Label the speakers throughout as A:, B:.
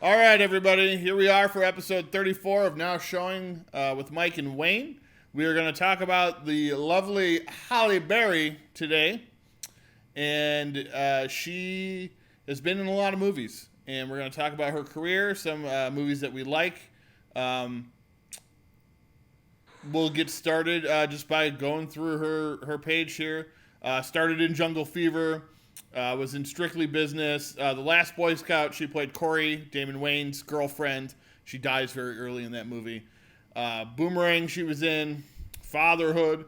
A: All right, everybody. Here we are for episode 34 of Now Showing with Mike and Wayne. We are going to talk about the lovely Halle Berry today. And she has been in a lot of movies. And we're going to talk about her career, some movies that we like. We'll get started just by going through her page here. Started in Jungle Fever. Was in Strictly Business. The Last Boy Scout, she played Corey, Damon Wayans' girlfriend. She dies very early in that movie. Boomerang, she was in. Fatherhood.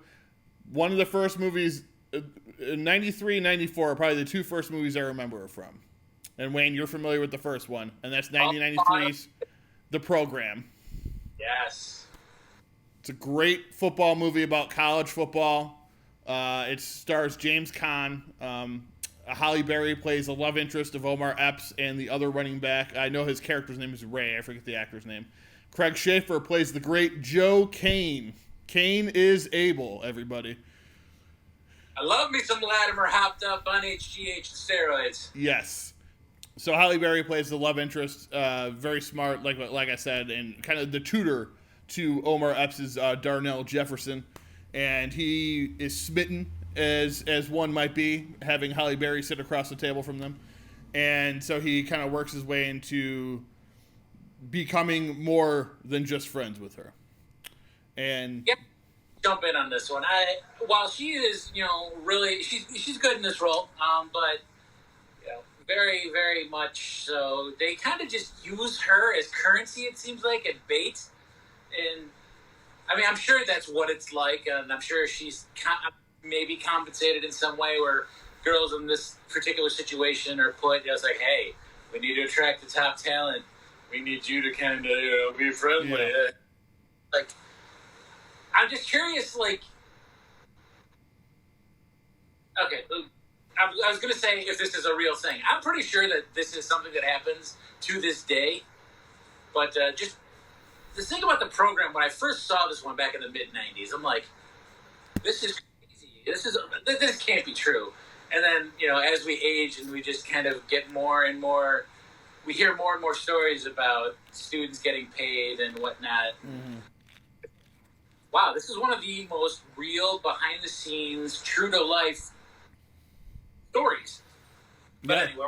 A: One of the first movies, 93, 94 are probably the two first movies I remember her from. And Wayne, you're familiar with the first one, and that's 1993's The Program.
B: Yes.
A: It's a great football movie about college football. It stars James Caan. Halle Berry plays the love interest of Omar Epps and the other running back. I know his character's name is Ray. I forget the actor's name. Craig Schaefer plays the great Joe Kane. Kane is able, everybody.
B: I love me some Latimer hopped up on HGH and steroids.
A: Yes. So Halle Berry plays the love interest. Very smart, like I said, and kind of the tutor to Omar Epps' Darnell Jefferson. And he is smitten, as one might be, having Halle Berry sit across the table from them. And so he kind of works his way into becoming more than just friends with her. And
B: yep, jump in on this one. While she is, really, she's good in this role, but very, very much so. They kind of just use her as currency, it seems like, and bait. And I mean, I'm sure that's what it's like, and I'm sure she's maybe compensated in some way where girls in this particular situation are put, it's like, hey, we need to attract the top talent. We need you to kind of, be friendly. Yeah. Like, I'm just curious, like, okay, I was going to say if this is a real thing. I'm pretty sure that this is something that happens to this day, but just the thing about the program, when I first saw this one back in the mid-90s, I'm like, this is crazy. This can't be true. And then, as we age and we just kind of get more and more, we hear more and more stories about students getting paid and whatnot. Mm-hmm. Wow, this is one of the most real, behind-the-scenes, true-to-life stories. But anyway,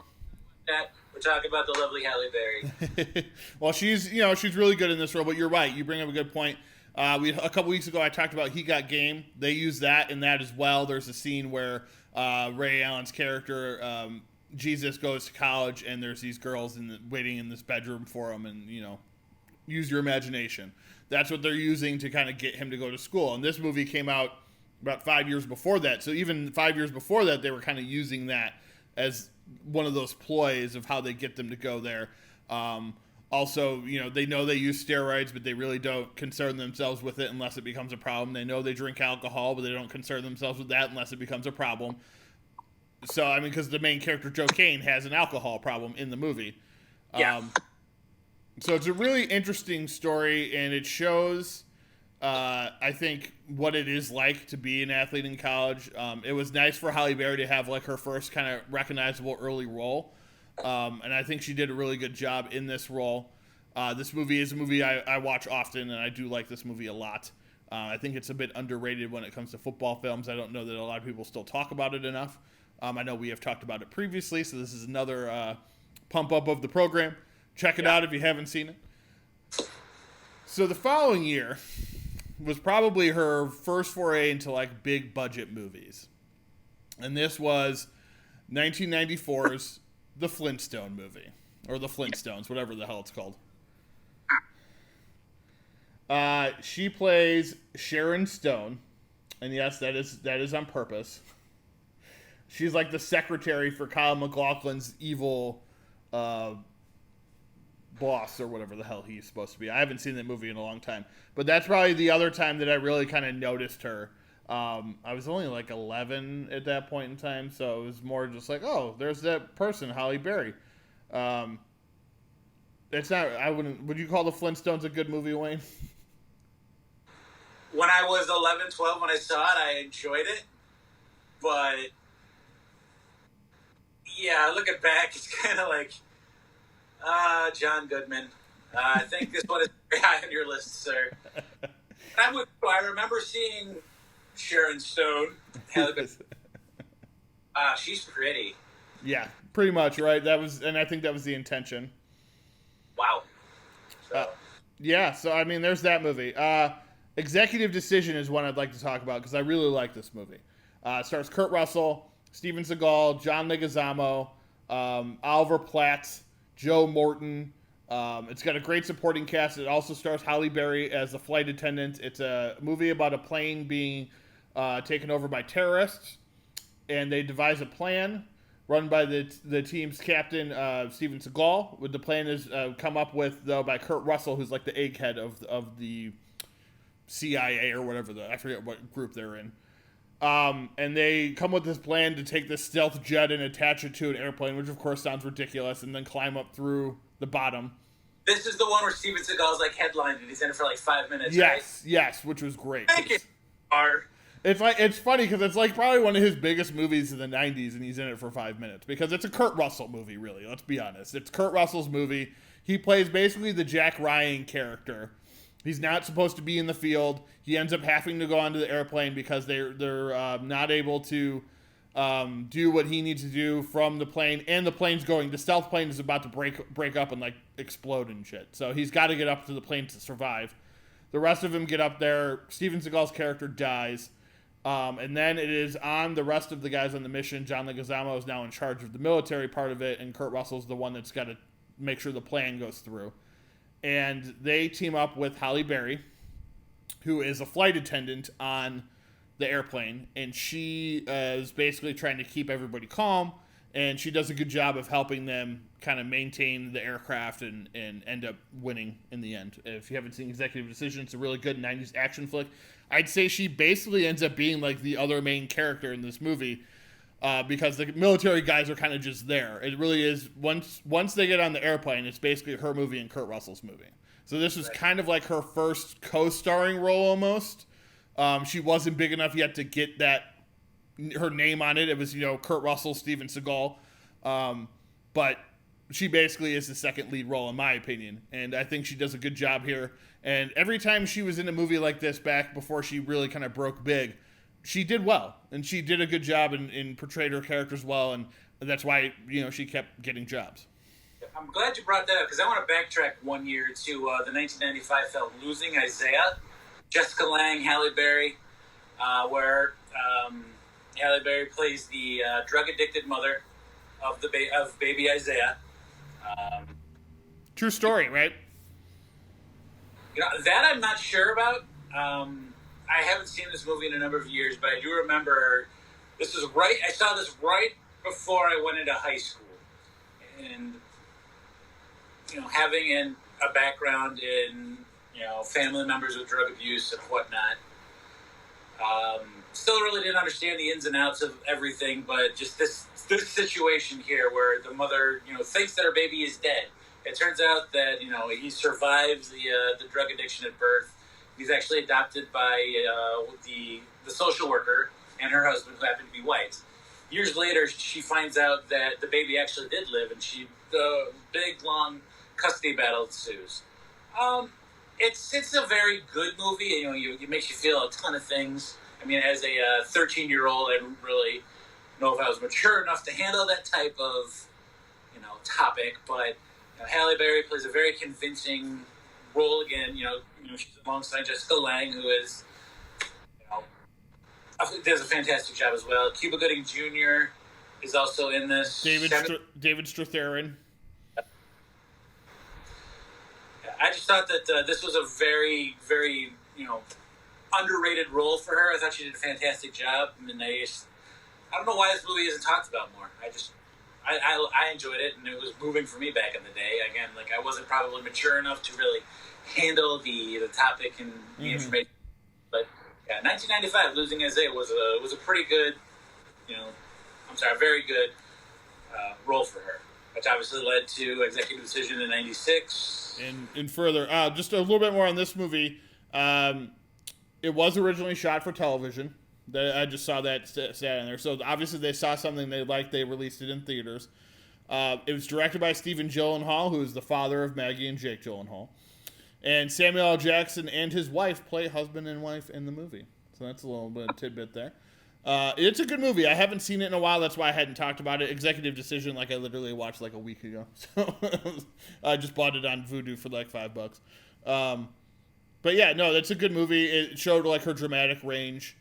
B: we're talking about the lovely Halle Berry.
A: Well, she's really good in this role, but you're right. You bring up a good point. A couple weeks ago, I talked about He Got Game. They use that in that as well. There's a scene where Ray Allen's character, Jesus, goes to college, and there's these girls waiting in this bedroom for him, and, use your imagination. That's what they're using to kind of get him to go to school. And this movie came out about 5 years before that. So even 5 years before that, they were kind of using that as one of those ploys of how they get them to go there. Also, they know they use steroids, but they really don't concern themselves with it unless it becomes a problem. They know they drink alcohol, but they don't concern themselves with that unless it becomes a problem. So, I mean, because the main character, Joe Kane, has an alcohol problem in the movie.
B: Yeah.
A: So it's a really interesting story, and it shows, I think, what it is like to be an athlete in college. It was nice for Halle Berry to have, like, her first kind of recognizable early role. And I think she did a really good job in this role. This movie is a movie I watch often, and I do like this movie a lot. I think it's a bit underrated when it comes to football films. I don't know that a lot of people still talk about it enough. I know we have talked about it previously, so this is another pump up of the program. Check it out if you haven't seen it. So the following year was probably her first foray into, like, big budget movies. And this was 1994's The Flintstone Movie, or The Flintstones, whatever the hell it's called. She plays Sharon Stone, and yes, that is on purpose. She's like the secretary for Kyle MacLachlan's evil boss, or whatever the hell he's supposed to be. I haven't seen that movie in a long time, but that's probably the other time that I really kind of noticed her. I was only like 11 at that point in time, so it was more just like, oh, there's that person, Halle Berry. It's not. Would you call The Flintstones a good movie, Wayne?
B: When I was 11, 12, when I saw it, I enjoyed it, but yeah, looking back, it's kind of like, John Goodman. I think this one is very high on your list, sir. I'm with you. I remember seeing Sharon Stone. She's pretty.
A: Yeah, pretty much, right? And I think that was the intention.
B: Wow.
A: So I mean, there's that movie. Executive Decision is one I'd like to talk about because I really like this movie. It stars Kurt Russell, Steven Seagal, John Leguizamo, Oliver Platt, Joe Morton. It's got a great supporting cast. It also stars Halle Berry as the flight attendant. It's a movie about a plane being taken over by terrorists, and they devise a plan run by the team's captain, Steven Seagal. The plan is come up with, though, by Kurt Russell, who's like the egghead of the CIA or whatever. I forget what group they're in. And they come with this plan to take this stealth jet and attach it to an airplane, which of course sounds ridiculous, and then climb up through the bottom.
B: This is the one where Steven Seagal's like headlined and he's in it for like 5 minutes,
A: yes,
B: right?
A: Yes, which was great.
B: Thank you.
A: It's funny because it's like probably one of his biggest movies in the 90s, and he's in it for 5 minutes because it's a Kurt Russell movie, really. Let's be honest. It's Kurt Russell's movie. He plays basically the Jack Ryan character. He's not supposed to be in the field. He ends up having to go onto the airplane because they're not able to do what he needs to do from the plane, and the plane's going. The stealth plane is about to break up and like explode and shit. So he's got to get up to the plane to survive. The rest of them get up there. Steven Seagal's character dies, and then it is on the rest of the guys on the mission. John Leguizamo is now in charge of the military part of it, and Kurt Russell's the one that's got to make sure the plan goes through. And they team up with Halle Berry, who is a flight attendant on the airplane, and she is basically trying to keep everybody calm, and she does a good job of helping them kind of maintain the aircraft and end up winning in the end. If you haven't seen Executive Decision, it's a really good 90s action flick. I'd say she basically ends up being like the other main character in this movie, because the military guys are kind of just there. It really is, once they get on the airplane, it's basically her movie and Kurt Russell's movie. So this was kind of like her first co-starring role almost. She wasn't big enough yet to get her name on it. It was, Kurt Russell, Steven Seagal. But she basically is the second lead role in my opinion. And I think she does a good job here. And every time she was in a movie like this back before she really kind of broke big, she did well, and she did a good job and portrayed her characters well, and that's why she kept getting jobs.
B: I'm glad you brought that up because I want to backtrack 1 year to the 1995 film Losing Isaiah, Jessica Lange, Halle Berry, where Halle Berry plays the drug-addicted mother of baby Isaiah.
A: True story, right?
B: That I'm not sure about. I haven't seen this movie in a number of years, but I do remember I saw this right before I went into high school. And, having a background in, family members with drug abuse and whatnot, still really didn't understand the ins and outs of everything, but just this situation here where the mother, thinks that her baby is dead. It turns out that, he survives the drug addiction at birth. He's actually adopted by the social worker and her husband, who happen to be white. Years later, she finds out that the baby actually did live, and the big, long custody battle ensues. It's a very good movie. It makes you feel a ton of things. I mean, as a 13-year-old, I didn't really know if I was mature enough to handle that type of, topic. But Halle Berry plays a very convincing role again. She's alongside Jessica Lange, who is, does a fantastic job as well. Cuba Gooding Jr. is also in this.
A: David Strathairn.
B: I just thought that this was a very, very, underrated role for her. I thought she did a fantastic job. I mean, I don't know why this movie isn't talked about more. I enjoyed it, and it was moving for me back in the day. Again, I wasn't probably mature enough to really handle the topic and the information. But yeah, 1995, Losing Isaiah was a pretty good, a very good role for her, which obviously led to Executive Decision in '96.
A: And further, just a little bit more on this movie. It was originally shot for television. I just saw that stat in there. So obviously they saw something they liked. They released it in theaters. It was directed by Stephen Gyllenhaal, who is the father of Maggie and Jake Gyllenhaal. And Samuel L. Jackson and his wife play husband and wife in the movie. So that's a little bit of tidbit there. It's a good movie. I haven't seen it in a while. That's why I hadn't talked about it. Executive Decision, I literally watched a week ago. So I just bought it on Vudu for $5. But yeah, no, that's a good movie. It showed her dramatic range.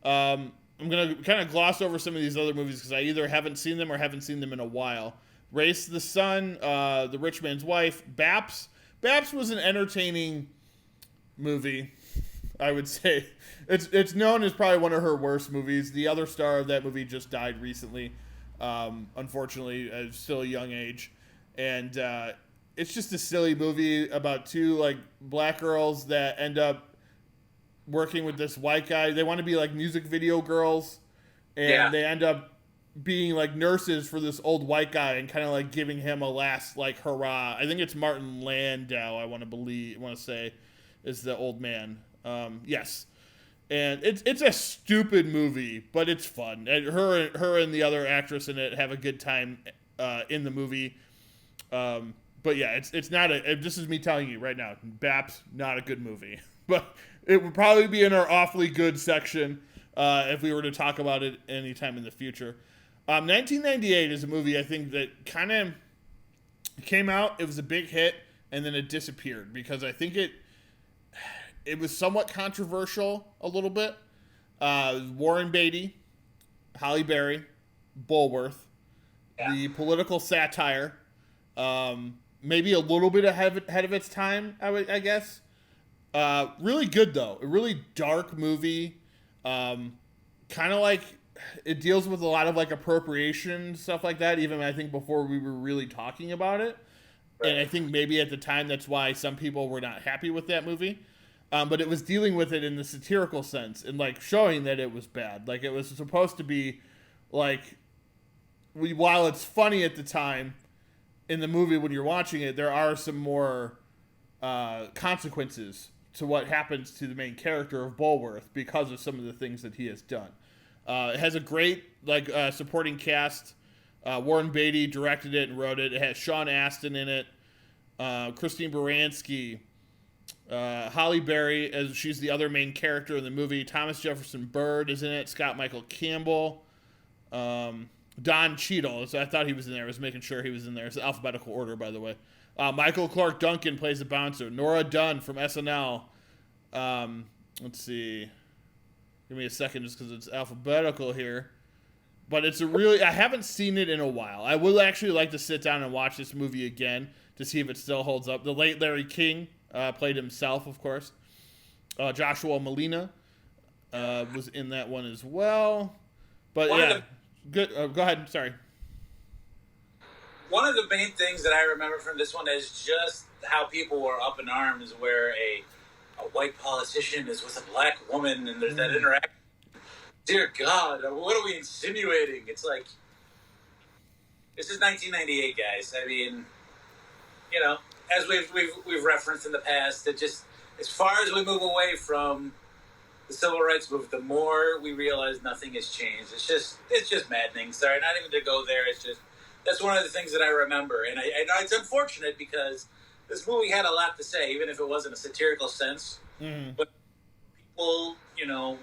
A: I'm going to kind of gloss over some of these other movies because I either haven't seen them or haven't seen them in a while. Race the Sun, The Rich Man's Wife, Baps. Baps was an entertaining movie, I would say. It's known as probably one of her worst movies. The other star of that movie just died recently, unfortunately, at still a young age. And it's just a silly movie about two black girls that end up working with this white guy. They want to be music video girls, and they end up being nurses for this old white guy and kind of giving him a last hurrah. I think it's Martin Landau, I want to say is the old man. Yes. And it's a stupid movie, but it's fun. And her and the other actress in it have a good time in the movie. But yeah, it's not this is me telling you right now, Baps, not a good movie. But it would probably be in our awfully good section if we were to talk about it anytime in the future. 1998 is a movie I think that kind of came out. It was a big hit, and then it disappeared because I think it was somewhat controversial a little bit. Warren Beatty, Halle Berry, Bulworth, the political satire, maybe a little bit ahead of its time, I guess. Really good, though. A really dark movie. Kind of it deals with a lot of appropriation, stuff like that, even I think before we were really talking about it. Right. And I think maybe at the time that's why some people were not happy with that movie. But it was dealing with it in the satirical sense and showing that it was bad. It was supposed to be while it's funny at the time in the movie when you're watching it, there are some more consequences to what happens to the main character of Bulworth because of some of the things that he has done. It has a great supporting cast. Warren Beatty directed it and wrote it. It has Sean Astin in it, Christine Baranski, Halle Berry as she's the other main character in the movie. Thomas Jefferson Byrd is in it. Scott Michael Campbell, Don Cheadle. So I thought he was in there. I was making sure he was in there. It's alphabetical order, by the way. Michael Clark Duncan plays the bouncer. Nora Dunn from SNL. Let's see. Give me a second just because it's alphabetical here. But it's I haven't seen it in a while. I would actually like to sit down and watch this movie again to see if it still holds up. The late Larry King played himself, of course. Joshua Malina was in that one as well. But good. Go ahead. Sorry.
B: One of the main things that I remember from this one is just how people were up in arms where a white politician is with a black woman and there's that interaction. Dear God, what are we insinuating? It's this is 1998, guys. I mean, as we've referenced in the past, it just, as far as we move away from the civil rights movement, the more we realize nothing has changed. It's just maddening. Sorry, not even to go there. It's just, that's one of the things that I remember. And it's unfortunate because this movie had a lot to say, even if it wasn't a satirical sense. Mm-hmm. But people,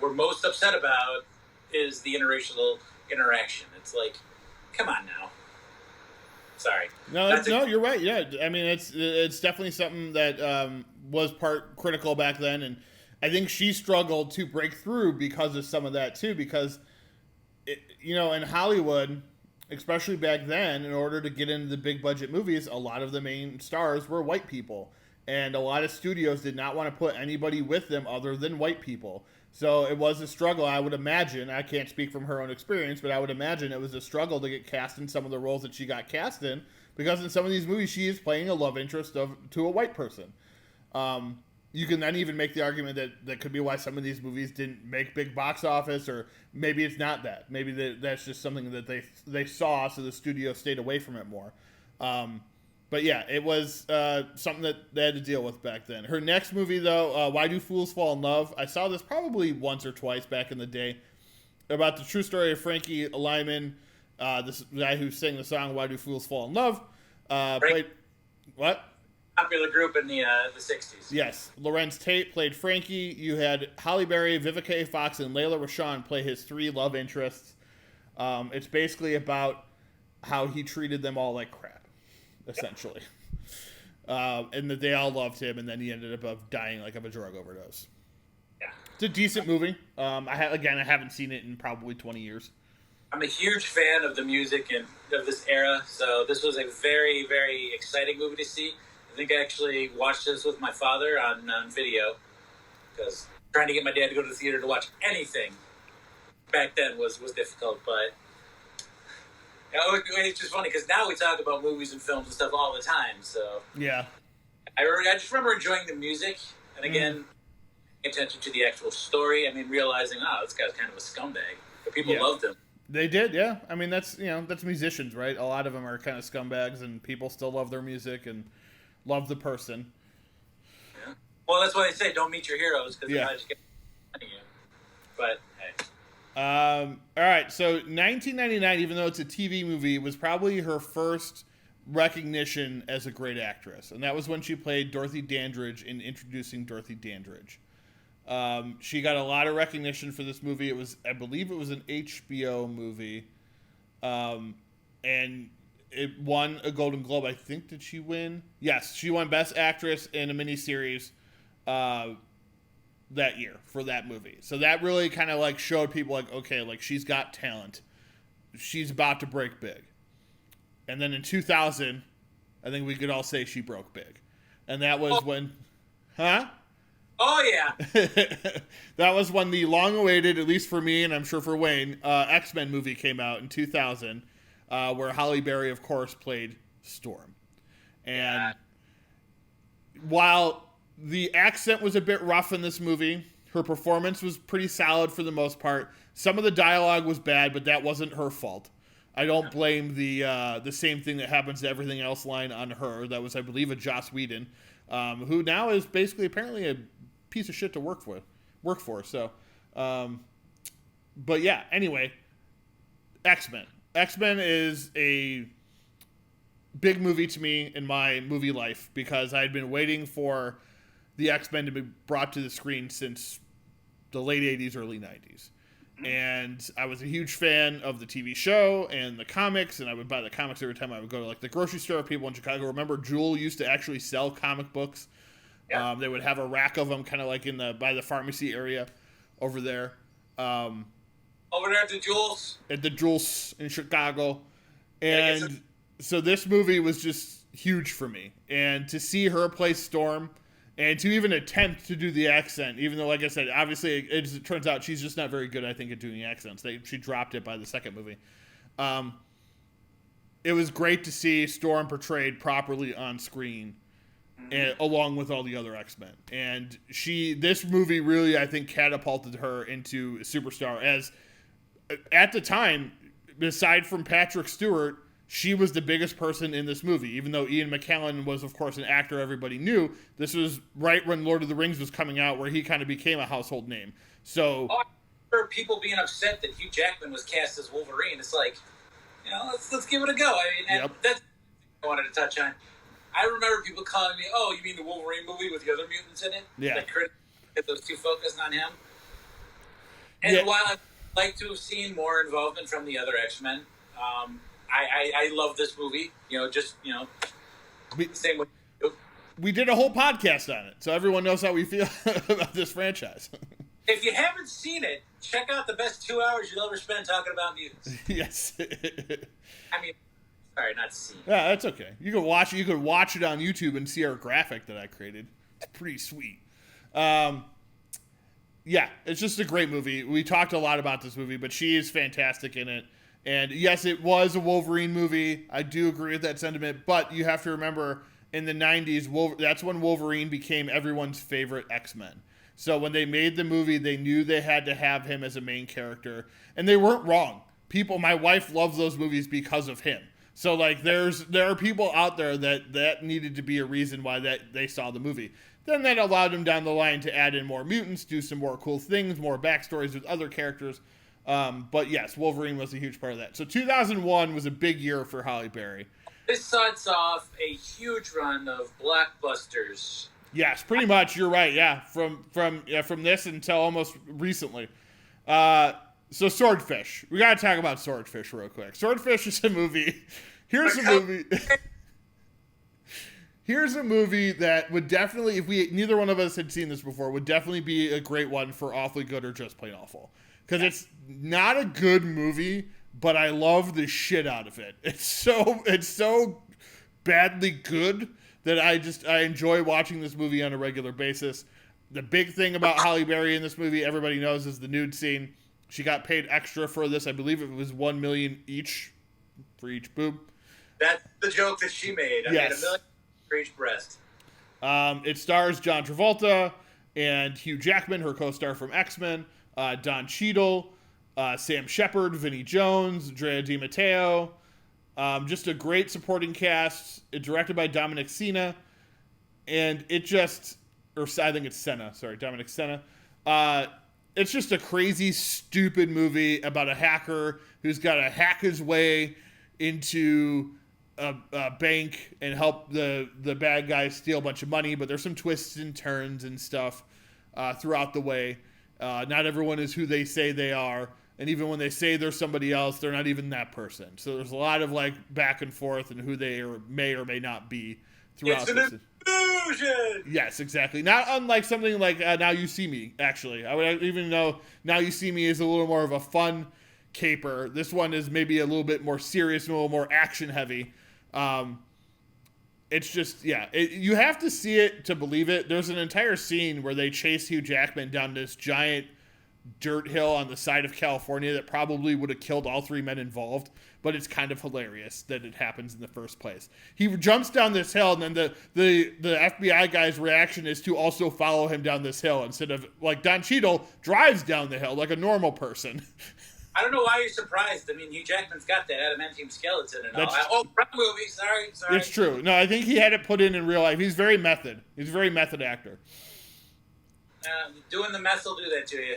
B: were most upset about is the interracial interaction. It's come on now. Sorry.
A: No, you're right. Yeah, I mean, it's definitely something that was part critical back then, and I think she struggled to break through because of some of that too. Because, in Hollywood, especially back then, in order to get into the big budget movies, a lot of the main stars were white people. And a lot of studios did not want to put anybody with them other than white people. So it was a struggle, I would imagine. I can't speak from her own experience, but I would imagine it was a struggle to get cast in some of the roles that she got cast in, because in some of these movies, she is playing a love interest to a white person. You can then even make the argument that could be why some of these movies didn't make big box office, or maybe it's not that. Maybe that's just something that they saw, so the studio stayed away from it more. But yeah, it was something that they had to deal with back then. Her next movie, though, Why Do Fools Fall in Love? I saw this probably once or twice back in the day, about the true story of Frankie Lyman This guy who sang the song "Why Do Fools Fall in Love."
B: Right.
A: Played what?
B: Popular group in the 60s.
A: Yes, Lorenz Tate played Frankie. You had Halle Berry, Vivica A. Fox, and Layla Rashawn play his three love interests. It's basically about how he treated them all like crap, essentially. And that they all loved him, and then he ended up dying like of a drug overdose.
B: Yeah.
A: It's a decent movie. I haven't seen it in probably 20 years.
B: I'm a huge fan of the music and of this era, so this was a very, very exciting movie to see. I think I actually watched this with my father on video, because trying to get my dad to go to the theater to watch anything back then was difficult. But it's just funny because now we talk about movies and films and stuff all the time. So
A: yeah,
B: I just remember enjoying the music, and again, paying attention to the actual story. I mean, realizing, this guy's kind of a scumbag, but people loved him.
A: They did, yeah. I mean, that's musicians, right? A lot of them are kind of scumbags, and people still love their music and love the person.
B: Yeah. Well, that's why they say don't meet your heroes, because they might just get you. But hey.
A: All right, so 1999, even though it's a TV movie, was probably her first recognition as a great actress, and that was when she played Dorothy Dandridge in Introducing Dorothy Dandridge. She got a lot of recognition for this movie. I believe it was an HBO movie, and it won a Golden Globe. I think, did she win? Yes, she won Best Actress in a miniseries that year for that movie. So that really kind of like showed people like, okay, like she's got talent. She's about to break big. And then in 2000, I think we could all say she broke big. And that was when,
B: Oh, yeah.
A: that was when the long-awaited, at least for me and I'm sure for Wayne, X-Men movie came out in 2000, where Halle Berry, of course, played Storm. And while the accent was a bit rough in this movie, her performance was pretty solid for the most part. Some of the dialogue was bad, but that wasn't her fault. I don't blame the same thing that happens to everything else line on her. That was, I believe, a Joss Whedon, who now is basically apparently a piece of shit to work for. So, but yeah. Anyway, X-Men. X-Men is a big movie to me in my movie life because I had been waiting for the X-Men to be brought to the screen since the late 80s, early 90s. And I was a huge fan of the TV show and the comics, and I would buy the comics every time I would go to like the grocery store. People in Chicago, remember Jewel used to actually sell comic books. Yeah. They would have a rack of them kind of like by the pharmacy area over there.
B: Over there at the Jules?
A: At the Jules in Chicago. And so this movie was just huge for me. And to see her play Storm and to even attempt to do the accent, even though, like I said, obviously it turns out she's just not very good, I think, at doing accents. She dropped it by the second movie. It was great to see Storm portrayed properly on screen, and, along with all the other X-Men. And this movie really, I think, catapulted her into a superstar. As at the time, aside from Patrick Stewart, she was the biggest person in this movie, even though Ian McKellen was, of course, an actor everybody knew. This was right when Lord of the Rings was coming out, where he kind of became a household name. So,
B: I remember people being upset that Hugh Jackman was cast as Wolverine. It's like, let's give it a go. I mean, and that's what I wanted to touch on. I remember people calling me, "Oh, you mean the Wolverine movie with the other mutants in it?"
A: Yeah.
B: Like, get those two focused on him. And while I'd like to have seen more involvement from the other X-Men, I love this movie. Same with you.
A: We did a whole podcast on it, so everyone knows how we feel about this franchise.
B: If you haven't seen it, check out the best 2 hours you'll ever spend talking about mutants.
A: Yes.
B: I mean, sorry, not seen.
A: Yeah, that's okay. You could watch it. You could watch it on YouTube and see our graphic that I created. It's pretty sweet. Yeah, it's just a great movie. We talked a lot about this movie, but she is fantastic in it. And yes, it was a Wolverine movie. I do agree with that sentiment, but you have to remember in the 90s, that's when Wolverine became everyone's favorite X-Men. So when they made the movie, they knew they had to have him as a main character, and they weren't wrong. My wife loves those movies because of him. So like there are people out there that needed to be a reason why they saw the movie. Then that allowed them down the line to add in more mutants, do some more cool things, more backstories with other characters. But yes, Wolverine was a huge part of that. So 2001 was a big year for Halle Berry.
B: This starts off a huge run of blockbusters.
A: Yes, pretty much. You're right. Yeah, from this until almost recently. So Swordfish. We got to talk about Swordfish real quick. Swordfish is a movie. Here's a movie. Here's a movie that would definitely, if neither one of us had seen this before, would definitely be a great one for Awfully Good or Just Plain Awful. Because it's not a good movie, but I love the shit out of it. It's so badly good that I enjoy watching this movie on a regular basis. The big thing about Halle Berry in this movie, everybody knows, is the nude scene. She got paid extra for this. I believe it was $1 million each for each boob.
B: That's the joke that she made. I made $1 million for each breast.
A: It stars John Travolta and Hugh Jackman, her co-star from X-Men, Don Cheadle, Sam Shepard, Vinnie Jones, Drea Di Matteo. Just a great supporting cast. It's directed by Dominic Sena. And I think it's Sena. Sorry, Dominic Sena. It's just a crazy, stupid movie about a hacker who's got to hack his way into a bank and help the bad guys steal a bunch of money. But there's some twists and turns and stuff throughout the way. Not everyone is who they say they are. And even when they say they're somebody else, they're not even that person. So there's a lot of back and forth and who they may or may not be throughout this.
B: Illusion!
A: Yes, exactly. Not unlike something like Now You See Me, actually. I would even know Now You See Me is a little more of a fun caper. This one is maybe a little bit more serious, a little more action heavy. It's just, you have to see it to believe it. There's an entire scene where they chase Hugh Jackman down this giant dirt hill on the side of California that probably would have killed all three men involved, but it's kind of hilarious that it happens in the first place. He jumps down this hill, and then the FBI guy's reaction is to also follow him down this hill instead of, Don Cheadle drives down the hill like a normal person.
B: I don't know why you're surprised. I mean, Hugh Jackman's got that adamantium skeleton and all. Wrong movie. Sorry.
A: It's true. No, I think he had it put in real life. He's very method. He's a very method actor.
B: Doing the meth will do that to you.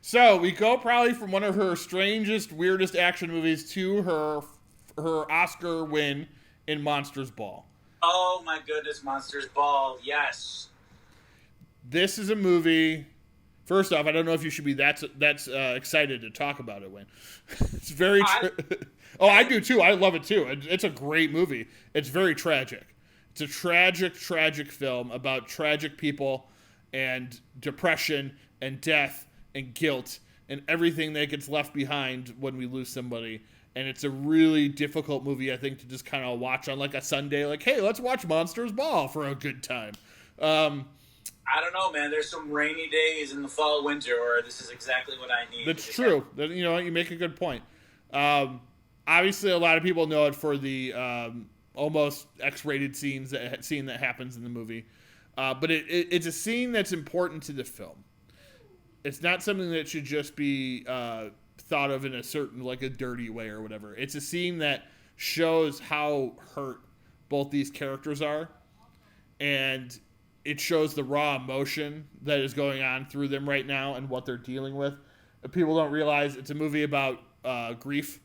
A: So we go probably from one of her strangest, weirdest action movies to her Oscar win in Monsters Ball.
B: Oh my goodness, Monsters Ball, yes.
A: This is a movie. First off, I don't know if you should be that's excited to talk about it, Wayne. It's very. I do too. I love it too. It's a great movie. It's very tragic. It's a tragic film about tragic people and depression and death and guilt and everything that gets left behind when we lose somebody. And it's a really difficult movie, I think, to just kind of watch on a Sunday. Hey, let's watch Monsters Ball for a good time.
B: I don't know, man. There's some rainy days in the fall, winter, or this is exactly what I need.
A: That's true. You know what? You make a good point. Obviously, a lot of people know it for the almost X-rated scene that happens in the movie. But it's a scene that's important to the film. It's not something that should just be thought of in a certain, a dirty way or whatever. It's a scene that shows how hurt both these characters are. And it shows the raw emotion that is going on through them right now and what they're dealing with. People don't realize it's a movie about grief.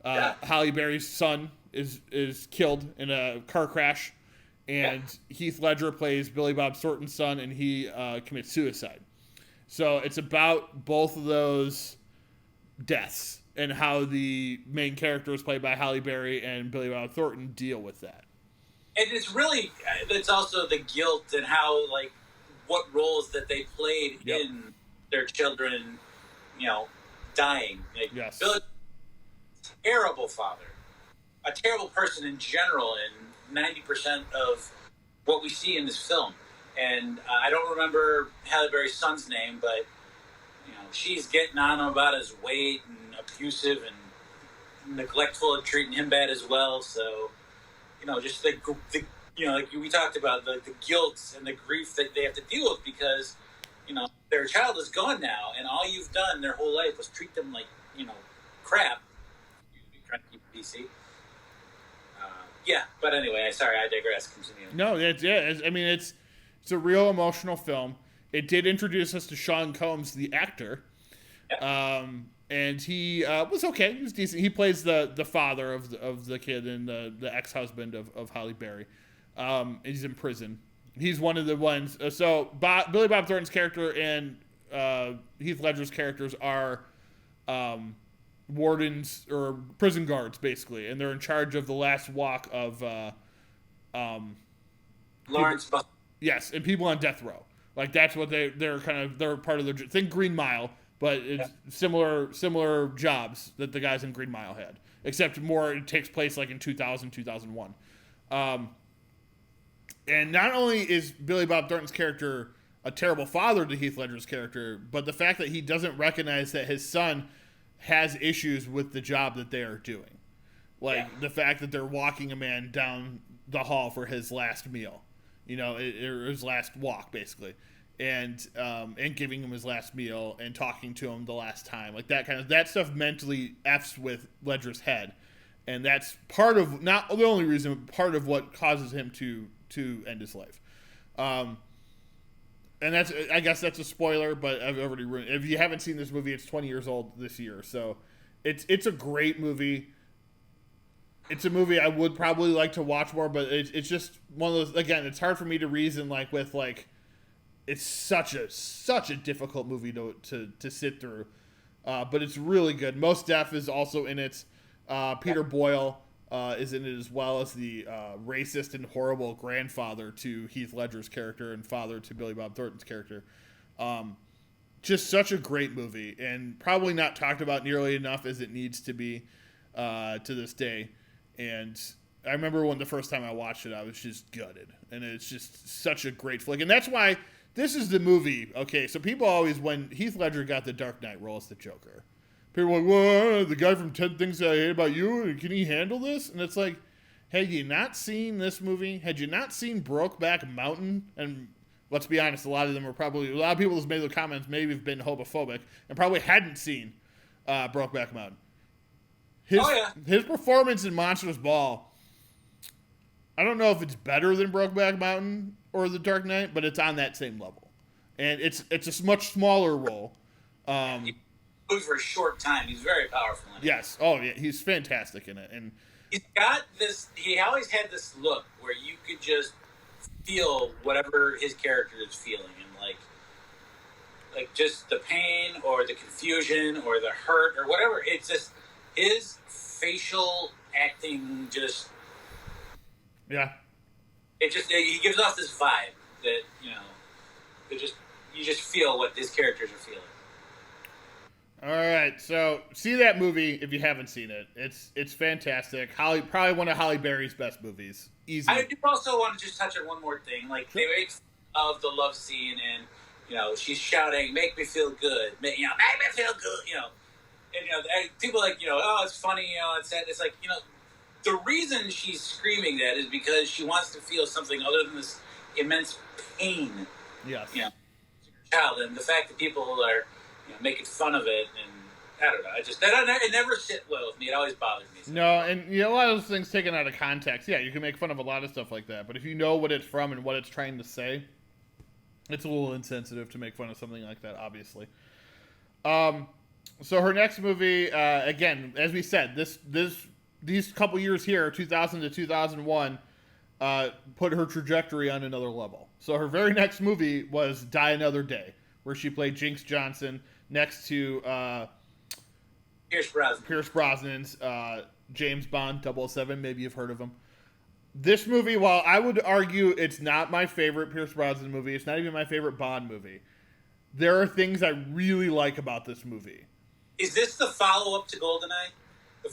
A: Halle Berry's son is killed in a car crash. And Heath Ledger plays Billy Bob Thornton's son, and he commits suicide. So it's about both of those deaths and how the main characters played by Halle Berry and Billy Bob Thornton deal with that.
B: And it's also the guilt and how, what roles that they played in their children, dying.
A: Yes.
B: Billy's a terrible father, a terrible person in general, and 90% of what we see in this film. And I don't remember Halle Berry's son's name, but she's getting on him about his weight and abusive and neglectful and treating him bad as well. So, just the like we talked about, the guilt and the grief that they have to deal with because, their child is gone now, and all you've done their whole life was treat them like, crap. You're trying to keep it PC. But anyway, sorry, I digress. Continue.
A: No, it's a real emotional film. It did introduce us to Sean Combs, the actor. And he was okay. He was decent. He plays the father of the kid and the ex-husband of Halle Berry. He's in prison. He's one of the ones. So Billy Bob Thornton's character and Heath Ledger's characters are wardens or prison guards, basically, and they're in charge of the last walk of
B: Lawrence.
A: Yes, and people on death row. Like that's what they're part of their think Green Mile, but it's similar jobs that the guys in Green Mile had, except more it takes place like in 2000, 2001. And not only is Billy Bob Thornton's character a terrible father to Heath Ledger's character, but the fact that he doesn't recognize that his son has issues with the job that they are doing. Like the fact that they're walking a man down the hall for his last meal, or his last walk, basically. And giving him his last meal and talking to him the last time. Like that stuff mentally F's with Ledger's head. And that's part of, not the only reason, but part of what causes him to end his life. And I guess that's a spoiler, but I've already ruined it. If you haven't seen this movie, it's 20 years old this year. So it's a great movie. It's a movie I would probably like to watch more, but it's just one of those, again, it's hard for me to reason it's such a difficult movie to sit through. But it's really good. Mos Def is also in it. Peter Boyle is in it, as well as the racist and horrible grandfather to Heath Ledger's character and father to Billy Bob Thornton's character. Just such a great movie, and probably not talked about nearly enough as it needs to be to this day. And I remember when the first time I watched it, I was just gutted. And it's just such a great flick. And that's why this is the movie. Okay, so people always, when Heath Ledger got the Dark Knight role as the Joker, people were like, whoa, the guy from 10 Things I Hate About You, can he handle this? And it's like, had you not seen this movie? Had you not seen Brokeback Mountain? And let's be honest, a lot of people who's made the comments maybe have been homophobic and probably hadn't seen Brokeback Mountain. His performance in Monsters Ball, I don't know if it's better than Brokeback Mountain or The Dark Knight, but it's on that same level. And it's a much smaller role.
B: He moved for a short time. He's very powerful in it.
A: Yes. Oh, yeah. He's fantastic in it. And
B: he's got this, he always had this look where you could just feel whatever his character is feeling. And like just the pain or the confusion or the hurt or whatever. It's just his facial acting just...
A: Yeah.
B: He gives off this vibe that, you just feel what his characters are feeling.
A: All right, so see that movie if you haven't seen it. It's fantastic. Probably one of Halle Berry's best movies. Easy.
B: I do also want to just touch on one more thing. Like, they make fun of the love scene, and she's shouting, "Make me feel good," make me feel good, and people oh, it's funny, it's sad. It's like, the reason she's screaming that is because she wants to feel something other than this immense pain.
A: Yes.
B: Child, and the fact that people are making fun of it, and I don't know. It never sit well with me. It always bothers me.
A: No, and a lot of those things taken out of context. Yeah, you can make fun of a lot of stuff like that, but if you know what it's from and what it's trying to say, it's a little insensitive to make fun of something like that. Obviously. So her next movie, again, as we said, these couple years here, 2000 to 2001, put her trajectory on another level. So her very next movie was Die Another Day, where she played Jinx Johnson next to Pierce Brosnan's James Bond 007. Maybe you've heard of him. This movie, while I would argue it's not my favorite Pierce Brosnan movie, it's not even my favorite Bond movie, there are things I really like about this movie.
B: Is this the follow-up to GoldenEye?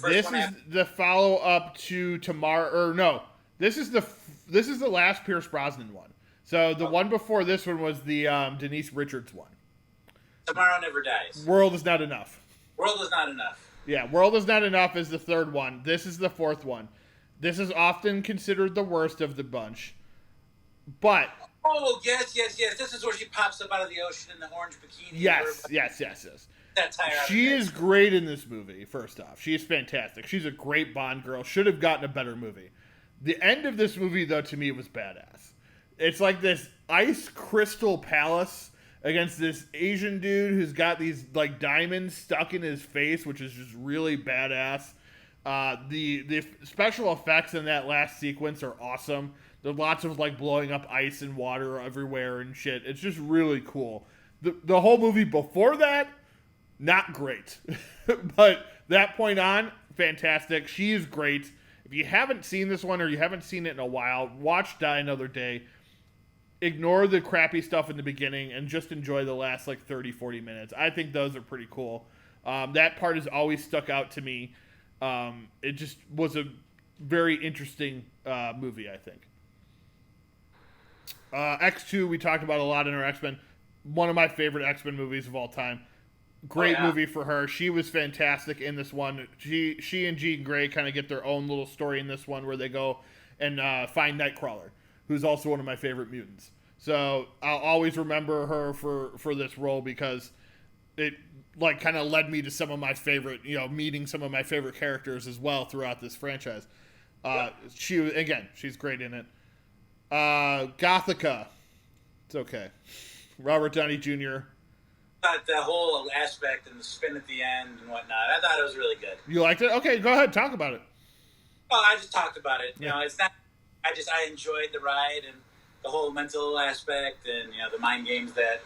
A: This is the follow-up to Tomorrow, or no, this is the last Pierce Brosnan one. So the one before this one was the Denise Richards one.
B: Tomorrow Never Dies.
A: World Is Not Enough.
B: World Is Not Enough.
A: Yeah, World Is Not Enough is the third one. This is the fourth one. This is often considered the worst of the bunch. But...
B: Oh, yes. This is where she pops up out of the ocean in the orange bikini.
A: Yes. She is great in this movie, first off. She is fantastic. She's a great Bond girl. Should have gotten a better movie. The end of this movie, though, to me, was badass. It's like this ice crystal palace, against this Asian dude who's got these like diamonds stuck in his face, which is just really badass. The special effects in that last sequence are awesome. There's lots of like blowing up ice and water everywhere and shit. It's just really cool. The whole movie before that, not great. But that point on, fantastic. She is great. If you haven't seen this one or you haven't seen it in a while, watch Die Another Day. Ignore the crappy stuff in the beginning and just enjoy the last like 30, 40 minutes. I think those are pretty cool. That part has always stuck out to me. It just was a very interesting movie, I think. X2, we talked about a lot in our X-Men. One of my favorite X-Men movies of all time. Great movie for her. She was fantastic in this one. She and Jean Grey kind of get their own little story in this one where they go and find Nightcrawler, who's also one of my favorite mutants. So I'll always remember her for this role because it like kind of led me to some of my favorite, meeting some of my favorite characters as well throughout this franchise. She's great in it. Gothica. It's okay. Robert Downey Jr.
B: The whole aspect and the spin at the end and whatnot. I thought it was really good.
A: You liked it? Okay, go ahead. Talk about it.
B: Well, I just talked about it. Yeah. It's not. I enjoyed the ride and the whole mental aspect and the mind games that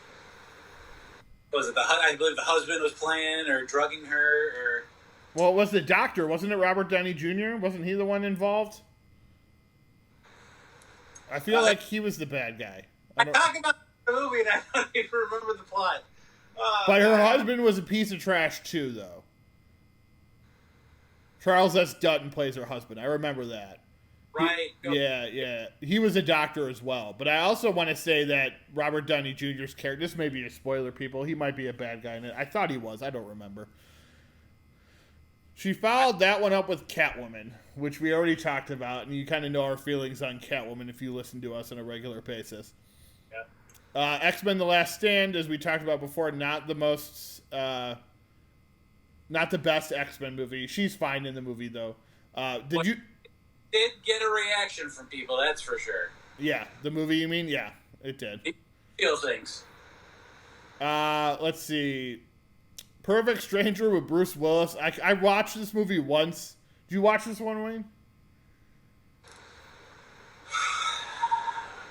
B: I believe the husband was playing or drugging her or.
A: Well, it was the doctor, wasn't it? Robert Downey Jr. Wasn't he the one involved? I feel like he was the bad guy.
B: I'm talking about the movie and I don't even remember the plot.
A: But her husband was a piece of trash too, though. Charles S. Dutton plays her husband. I remember that.
B: Right.
A: Yeah. He was a doctor as well. But I also want to say that Robert Downey Jr.'s character, this may be a spoiler, people. He might be a bad guy in it. I thought he was. I don't remember. She followed that one up with Catwoman, which we already talked about. And you kind of know our feelings on Catwoman if you listen to us on a regular basis. X-Men: The Last Stand, as we talked about before, not the best X-Men movie. She's fine in the movie, though. Did
B: get a reaction from people, that's for sure.
A: Yeah, the movie, you mean? Yeah, it did.
B: It feel things.
A: Let's see. Perfect Stranger with Bruce Willis. I watched this movie once. Did you watch this one, Wayne?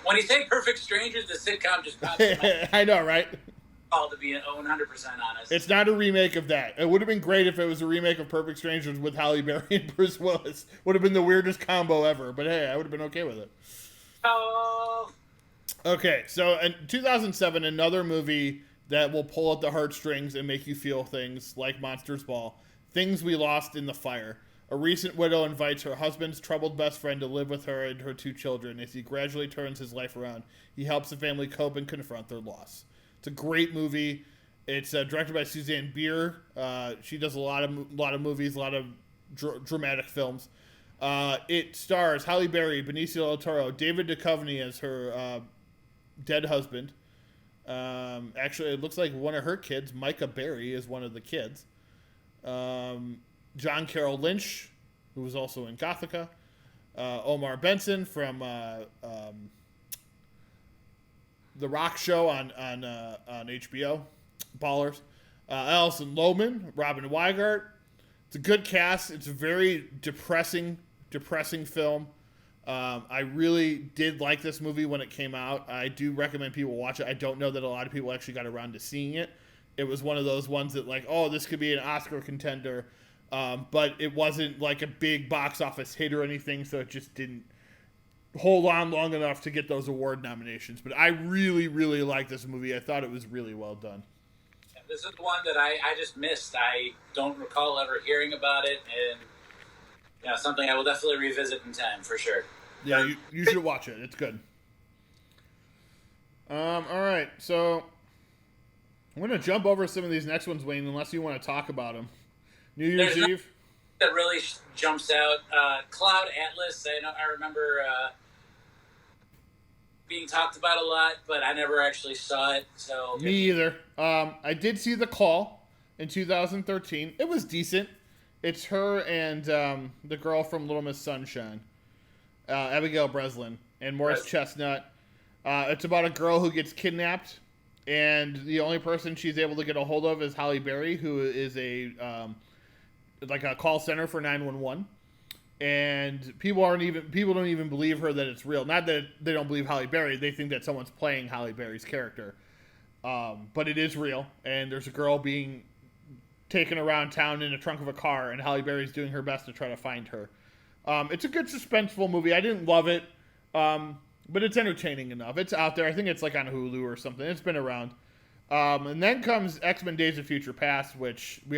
B: When you say Perfect Strangers, the sitcom just pops in my head.
A: I know, right?
B: To be 100% honest.
A: It's not a remake of that. It would have been great if it was a remake of Perfect Strangers with Halle Berry and Bruce Willis. Would have been the weirdest combo ever. But hey, I would have been okay with it.
B: Oh.
A: Okay, so in 2007, another movie that will pull at the heartstrings and make you feel things like Monsters Ball. Things We Lost in the Fire. A recent widow invites her husband's troubled best friend to live with her and her 2 children. As he gradually turns his life around, he helps the family cope and confront their loss. It's a great movie. It's directed by Suzanne Bier. She does a lot of movies, a lot of dramatic films. It stars Halle Berry, Benicio del Toro, David Duchovny as her dead husband. Actually, it looks like one of her kids, Micah Berry, is one of the kids. John Carroll Lynch, who was also in Gothica. Omar Benson from The Rock Show on HBO. Ballers. Alison Lohman, Robin Weingart. It's a good cast. It's a very depressing film. I really did like this movie when it came out. I do recommend people watch it. I don't know that a lot of people actually got around to seeing it. It was one of those ones that this could be an Oscar contender. But it wasn't like a big box office hit or anything, so it just didn't hold on long enough to get those award nominations. But I really, really like this movie. I thought it was really well done.
B: This is one that I just missed. I don't recall ever hearing about it, and something I will definitely revisit in time, for sure.
A: Yeah, you should watch it. It's good. All right, so I'm going to jump over some of these next ones, Wayne, unless you want to talk about them. New Year's Eve.
B: That really jumps out. Cloud Atlas. I remember being talked about a lot, but I never actually saw it. So
A: me either. I did see The Call in 2013. It was decent. It's her and the girl from Little Miss Sunshine, Abigail Breslin, and Morris Chestnut. It's about a girl who gets kidnapped and the only person she's able to get a hold of is Halle Berry, who is a like a call center for 911. And people don't even believe her that it's real. Not that they don't believe Halle Berry; they think that someone's playing Halle Berry's character. But it is real, and there's a girl being taken around town in the trunk of a car, and Halle Berry's doing her best to try to find her. It's a good suspenseful movie. I didn't love it, but it's entertaining enough. It's out there. I think it's like on Hulu or something. It's been around. And then comes X-Men: Days of Future Past, which we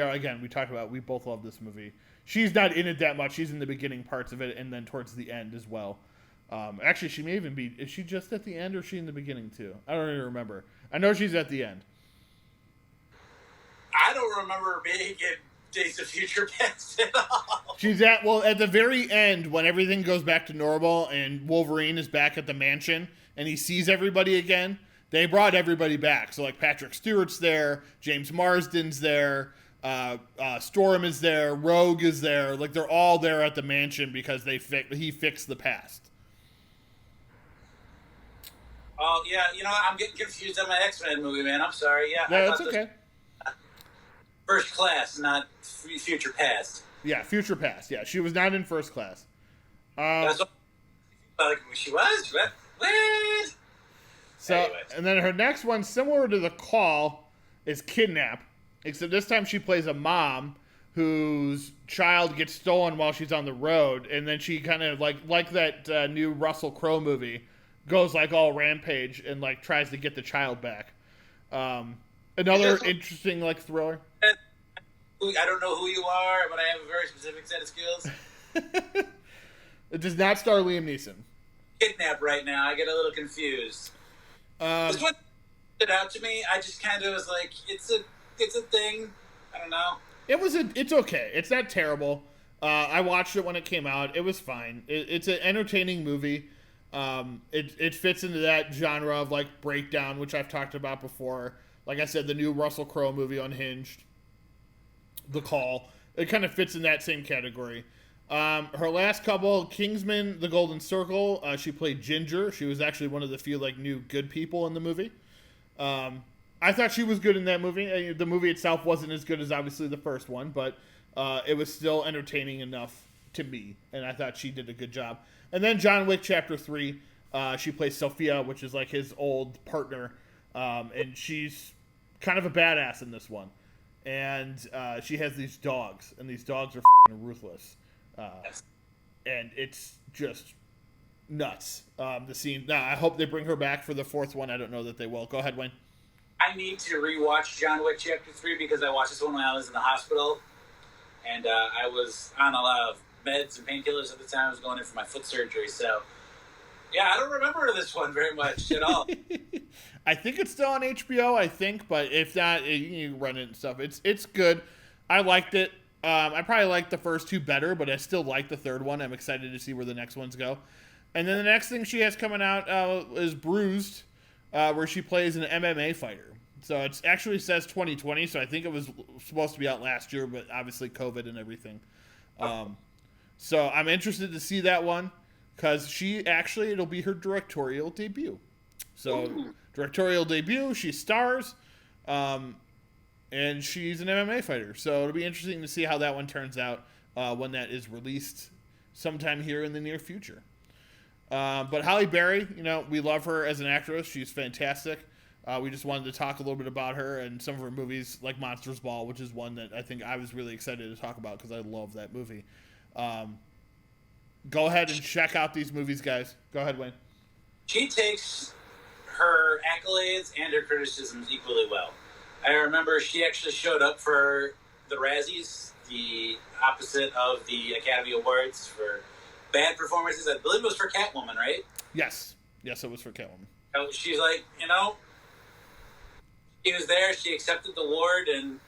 A: talked about. We both love this movie. She's not in it that much. She's in the beginning parts of it, and then towards the end as well. Actually, she may even be. Is she just at the end, or is she in the beginning too? I don't even remember. I know she's at the end.
B: I don't remember her being in Days of Future Past at all.
A: She's at the very end when everything goes back to normal and Wolverine is back at the mansion and he sees everybody again. They brought everybody back. So like Patrick Stewart's there, James Marsden's there. Storm is there, Rogue is there, like they're all there at the mansion because he fixed the past.
B: Oh yeah, I'm getting confused on my X-Men movie, man. I'm sorry. Yeah,
A: that's okay.
B: First Class, not Future Past.
A: Yeah, Future Past. Yeah, she was not in First Class.
B: That's what she was. What?
A: So,
B: anyway.
A: And then her next one, similar to The Call, is Kidnap. Except this time she plays a mom whose child gets stolen while she's on the road, and then she kind of like that new Russell Crowe movie goes like all rampage and like tries to get the child back. Another interesting like thriller.
B: I don't know who you are, but I have a very specific set of skills.
A: It does not star Liam Neeson.
B: Kidnap right now. I get a little confused. This one stood out to me. I just kind of was like, it's a thing. I don't know.
A: It's okay. It's not terrible. I watched it when it came out. It was fine. It's an entertaining movie. It fits into that genre of like breakdown, which I've talked about before. Like I said, the new Russell Crowe movie, Unhinged, The Call. It kind of fits in that same category. Her last couple, Kingsman: The Golden Circle. She played Ginger. She was actually one of the few like new good people in the movie. I thought she was good in that movie. The movie itself wasn't as good as obviously the first one, but it was still entertaining enough to me, and I thought she did a good job. And then John Wick Chapter 3, she plays Sophia, which is like his old partner, and she's kind of a badass in this one. And she has these dogs, and these dogs are ruthless. And it's just nuts. The scene. Now, I hope they bring her back for the fourth one. I don't know that they will. Go ahead, Wayne.
B: I need to rewatch John Wick Chapter 3 because I watched this one when I was in the hospital. And I was on a lot of meds and painkillers at the time. I was going in for my foot surgery. So, yeah, I don't remember this one very much at all.
A: I think it's still on HBO, but if not, you run it and stuff. It's good. I liked it. I probably liked the first two better, but I still like the third one. I'm excited to see where the next ones go. And then the next thing she has coming out is Bruised, where she plays an MMA fighter. So it actually says 2020, so I think it was supposed to be out last year, but obviously COVID and everything. So I'm interested to see that one, because it'll be her directorial debut. So directorial debut, she stars, and she's an MMA fighter. So it'll be interesting to see how that one turns out when that is released sometime here in the near future. But Halle Berry, we love her as an actress. She's fantastic. We just wanted to talk a little bit about her and some of her movies, like Monsters Ball, which is one that I think I was really excited to talk about because I love that movie. Go ahead and check out these movies, guys. Go ahead, Wayne.
B: She takes her accolades and her criticisms equally well. I remember she actually showed up for the Razzies, the opposite of the Academy Awards, for bad performances. I believe it was for Catwoman, right?
A: Yes, it was for Catwoman.
B: She's like, she was there, she accepted the award, and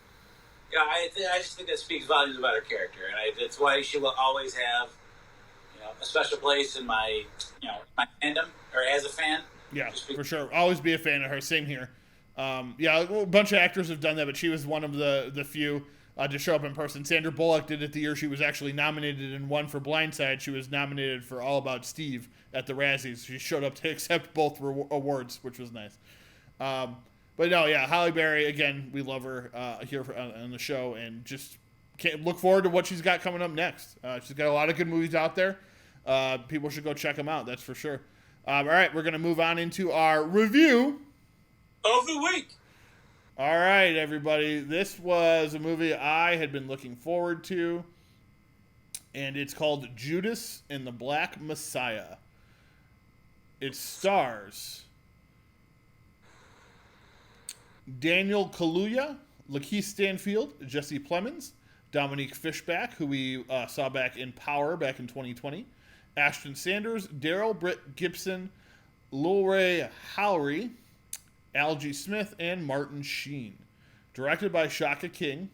B: I just think that speaks volumes about her character, and that's why she will always have a special place in my my fandom, or as a fan.
A: Yeah, for sure. Always be a fan of her. Same here. A bunch of actors have done that, but she was one of the few to show up in person. Sandra Bullock did it the year she was actually nominated and won for Blindside. She was nominated for All About Steve at the Razzies. She showed up to accept both awards, which was nice. But no, yeah, Halle Berry, again, we love her here on the show, and just can't look forward to what she's got coming up next. She's got a lot of good movies out there. People should go check them out, that's for sure. All right, we're going to move on into our review
B: of the week.
A: All right, everybody. This was a movie I had been looking forward to, and it's called Judas and the Black Messiah. It stars Daniel Kaluuya, Lakeith Stanfield, Jesse Plemons, Dominique Fishback, who we saw back in Power back in 2020, Ashton Sanders, Daryl Britt Gibson, Lil Ray Howery, Algie Smith, and Martin Sheen. Directed by Shaka King.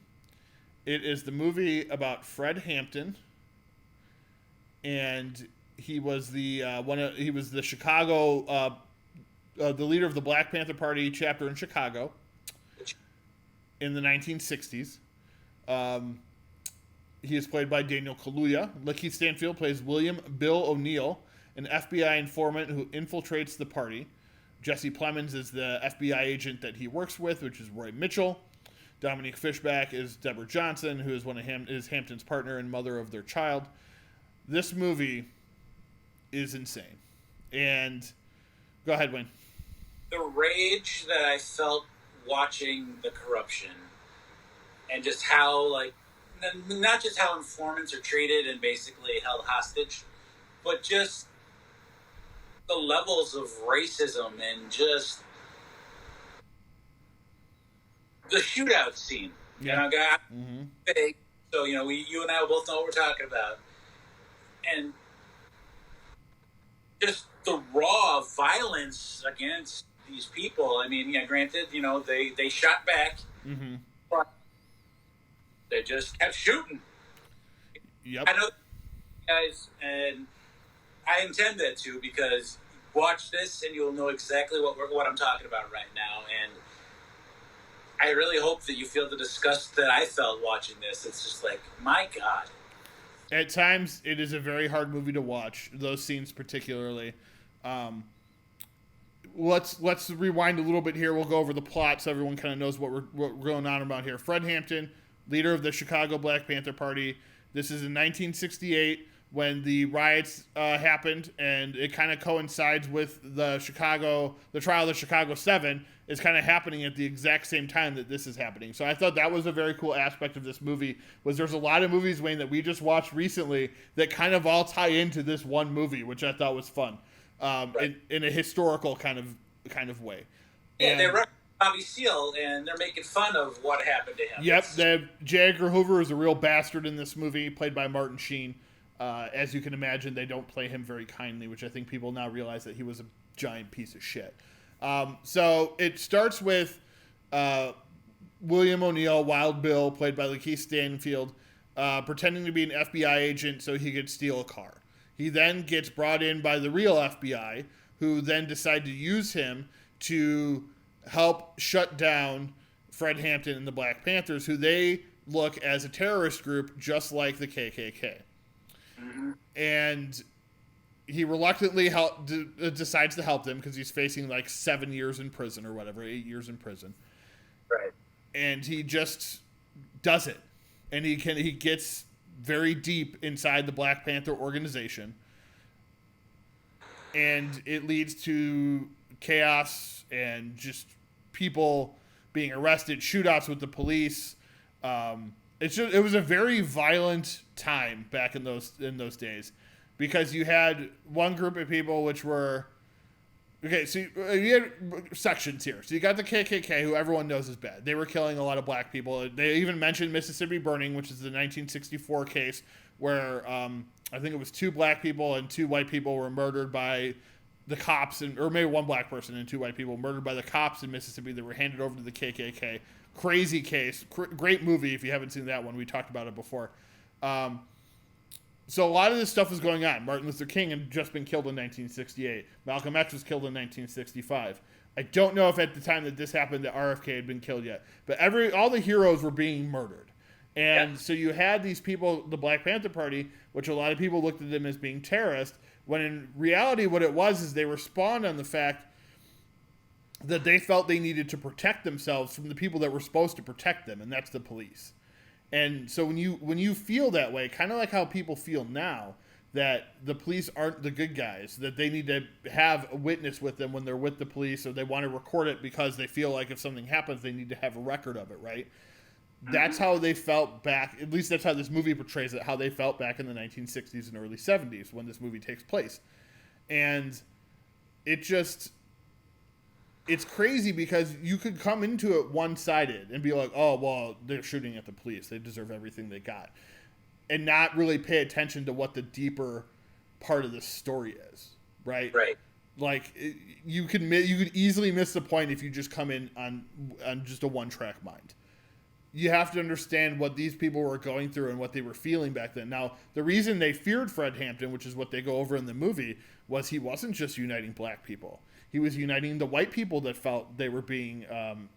A: It is the movie about Fred Hampton, and he was the Chicago the leader of the Black Panther Party chapter in Chicago in the 1960s. He is played by Daniel Kaluuya. Lakeith Stanfield plays William Bill O'Neill, an FBI informant who infiltrates the party. Jesse Plemons is the FBI agent that he works with, which is Roy Mitchell. Dominique Fishback is Deborah Johnson, who is is Hampton's partner and mother of their child. This movie is insane. And go ahead, Wayne.
B: The rage that I felt watching the corruption, and just how, like, not just how informants are treated and basically held hostage, but just the levels of racism and just the shootout scene.
A: Yeah.
B: You know, big, so you know, you and I both know what we're talking about, and just the raw violence against these people. I mean, yeah, granted, you know, they shot back, but they just kept shooting.
A: Yep.
B: I know, guys, and I intend that too, because watch this and you'll know exactly what I'm talking about right now. And I really hope that you feel the disgust that I felt watching this. It's just like, my God.
A: At times, it is a very hard movie to watch. Those scenes, particularly. Let's rewind a little bit here. We'll go over the plot so everyone kind of knows what we're going on about here. Fred Hampton, leader of the Chicago Black Panther Party. This is in 1968 when the riots happened, and it kind of coincides with the trial of the Chicago 7 is kind of happening at the exact same time that this is happening. So I thought that was a very cool aspect of this movie, was there's a lot of movies, Wayne, that we just watched recently that kind of all tie into this one movie, which I thought was fun, right. in a historical kind of way.
B: Yeah, they reference Bobby Seale, and they're making fun of what happened to him.
A: Yep, J. Edgar Hoover is a real bastard in this movie, played by Martin Sheen. As you can imagine, they don't play him very kindly, which I think people now realize that he was a giant piece of shit. So it starts with William O'Neill, Wild Bill, played by Lakeith Stanfield, pretending to be an FBI agent so he could steal a car. He then gets brought in by the real FBI, who then decide to use him to help shut down Fred Hampton and the Black Panthers, who they look as a terrorist group just like the KKK. Mm-hmm. And he reluctantly decides to help them because he's facing like 7 years in prison or whatever, 8 years in prison.
B: Right.
A: And he just does it. And he gets very deep inside the Black Panther organization. And it leads to chaos and just people being arrested, shootouts with the police. It was a very violent time back in those days, because you had one group of people which were so you had sections here. So you got the KKK, who everyone knows is bad. They were killing a lot of black people. They even mentioned Mississippi Burning, which is the 1964 case where I think it was 2 black people and 2 white people were murdered by the cops, or maybe 1 black person and 2 white people murdered by the cops in Mississippi that were handed over to the KKK. Crazy case. Great movie if you haven't seen that one. We talked about it before. So a lot of this stuff is going on. Martin Luther King had just been killed in 1968. Malcolm X was killed in 1965. I don't know if at the time that this happened that RFK had been killed yet. But all the heroes were being murdered. And so you had these people, the Black Panther Party, which a lot of people looked at them as being terrorists, when in reality what it was is they spawned on the fact that they felt they needed to protect themselves from the people that were supposed to protect them, and that's the police. And so when you feel that way, kind of like how people feel now, that the police aren't the good guys, that they need to have a witness with them when they're with the police, or they want to record it because they feel like if something happens, they need to have a record of it, right? That's how they felt back, at least that's how this movie portrays it, how they felt back in the 1960s and early 70s when this movie takes place. And it's crazy because you could come into it one-sided and be like, oh, well, they're shooting at the police, they deserve everything they got, and not really pay attention to what the deeper part of the story is, right?
B: Right.
A: Like, you could easily miss the point if you just come in on just a one-track mind. You have to understand what these people were going through and what they were feeling back then. Now, the reason they feared Fred Hampton, which is what they go over in the movie, was he wasn't just uniting black people. He was uniting the white people that felt they were being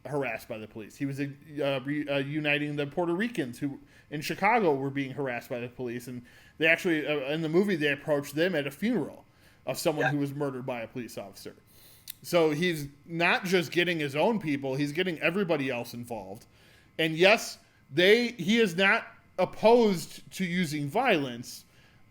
A: harassed by the police. He was uniting the Puerto Ricans who in Chicago were being harassed by the police. And they actually, in the movie, they approached them at a funeral of someone who was murdered by a police officer. So he's not just getting his own people, he's getting everybody else involved. And yes, he is not opposed to using violence,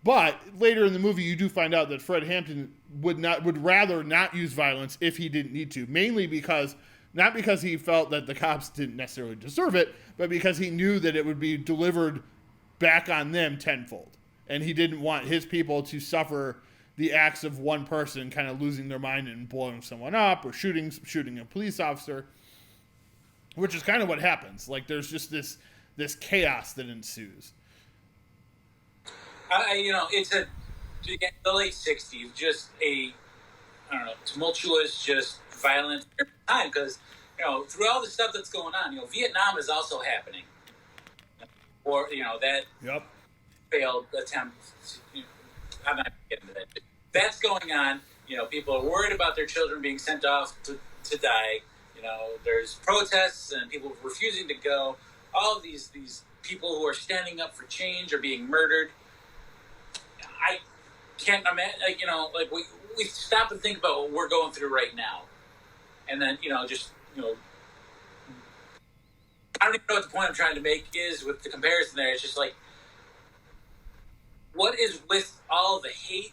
A: but later in the movie you do find out that Fred Hampton would rather not use violence if he didn't need to, mainly because not because he felt that the cops didn't necessarily deserve it, but because he knew that it would be delivered back on them tenfold, and he didn't want his people to suffer the acts of one person kind of losing their mind and blowing someone up or shooting a police officer. Which is kind of what happens. Like, there's just this chaos that ensues.
B: It's the late 60s, just tumultuous, just violent time. Because, through all the stuff that's going on, Vietnam is also happening. Or, that failed attempt. I'm not getting into that. That's going on. People are worried about their children being sent off to die. There's protests and people refusing to go. All of these people who are standing up for change are being murdered. I can't imagine, we stop and think about what we're going through right now. And then, I don't even know what the point I'm trying to make is with the comparison there. It's just like, what is with all the hate?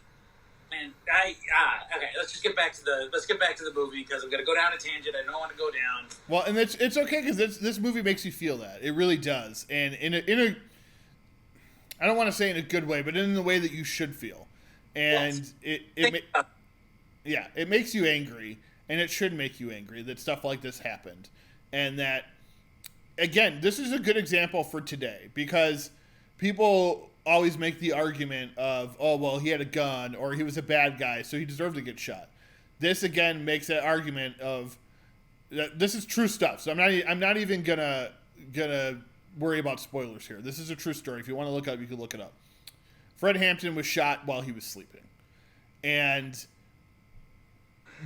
B: And okay. Let's get back to the movie because I'm going to go down a tangent. I don't want to go down.
A: Well, and it's okay because this movie makes you feel that. It really does, and in a I don't want to say in a good way, but in the way that you should feel, and it makes you angry, and it should make you angry that stuff like this happened, and that again, this is a good example for today because people always make the argument of, oh, well, he had a gun or he was a bad guy, so he deserved to get shot. This, again, makes that argument of this is true stuff. So I'm not even gonna worry about spoilers here. This is a true story. If you want to look it up, you can look it up. Fred Hampton was shot while he was sleeping. And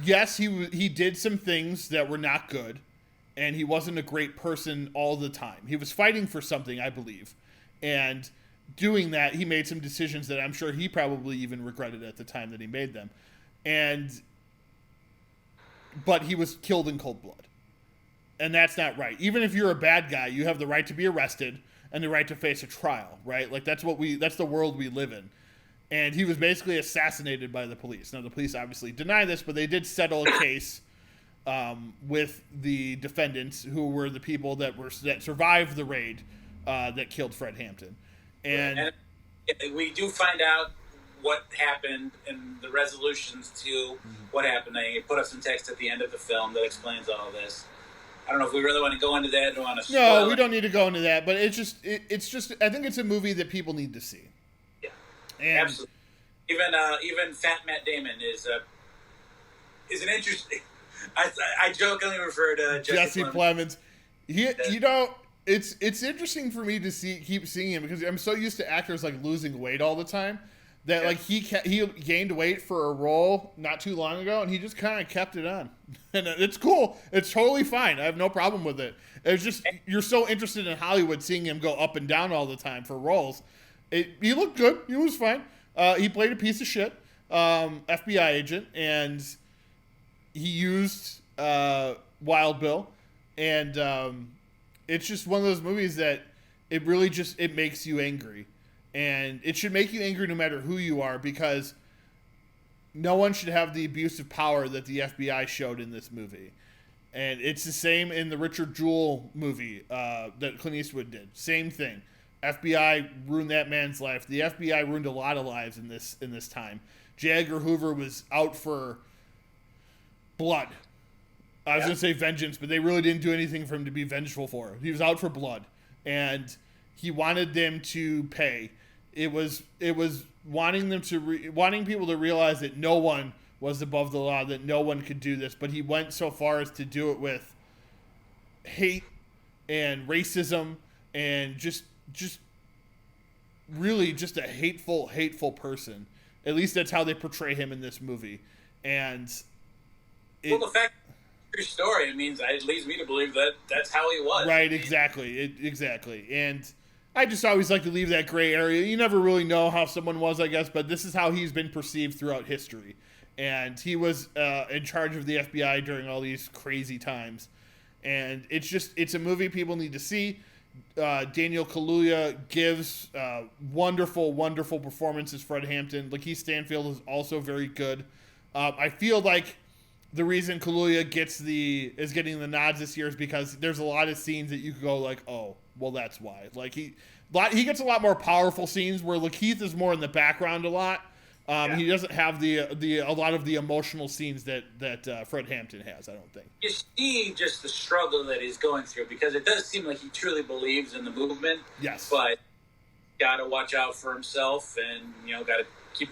A: yes, he did some things that were not good, and he wasn't a great person all the time. He was fighting for something, I believe. And doing that, he made some decisions that I'm sure he probably even regretted at the time that he made them. But he was killed in cold blood. And that's not right. Even if you're a bad guy, you have the right to be arrested and the right to face a trial, right? Like that's the world we live in. And he was basically assassinated by the police. Now the police obviously deny this, but they did settle a case with the defendants who were the people that survived the raid that killed Fred Hampton. And
B: we do find out what happened and the resolutions to what happened. They put up some text at the end of the film that explains all of this. I don't know if we really want to go into that or want to spoil
A: No, we don't need to go into that, but it's just I think it's a movie that people need to see.
B: Yeah. And absolutely. Even Fat Matt Damon is an interesting I jokingly refer to
A: Jesse Plemons. It's interesting for me to keep seeing him because I'm so used to actors like losing weight all the time that like he gained weight for a role not too long ago and he just kind of kept it on, and it's cool. It's totally fine. I have no problem with it. It's just you're so interested in Hollywood, seeing him go up and down all the time for roles. He looked good. He was fine. He played a piece of shit FBI agent, and he used Wild Bill, and it's just one of those movies that it really just it makes you angry, and it should make you angry no matter who you are, because no one should have the abusive power that the FBI showed in this movie. And it's the same in the Richard Jewell movie that Clint Eastwood did. Same thing. FBI ruined that man's life. The FBI ruined a lot of lives in this time. J. Edgar Hoover was out for blood. I was going to say vengeance, but they really didn't do anything for him to be vengeful for. He was out for blood. And he wanted them to pay. It was wanting people to realize that no one was above the law, that no one could do this, but he went so far as to do it with hate and racism and just really just a hateful person. At least that's how they portray him in this movie. And
B: the fact true story, it leads me to believe that that's how he was.
A: Right, exactly. Exactly. And I just always like to leave that gray area. You never really know how someone was, I guess, but this is how he's been perceived throughout history. And he was in charge of the FBI during all these crazy times. And it's a movie people need to see. Daniel Kaluuya gives wonderful, wonderful performance as Fred Hampton. Lakeith Stanfield is also very good. I feel like the reason Kaluuya is getting the nods this year is because there's a lot of scenes that you could go like, oh, well, that's why. Like he gets a lot more powerful scenes where Lakeith is more in the background a lot. He doesn't have a lot of the emotional scenes that Fred Hampton has, I don't think.
B: You see just the struggle that he's going through, because it does seem like he truly believes in the movement.
A: Yes.
B: But got to watch out for himself, and got to keep.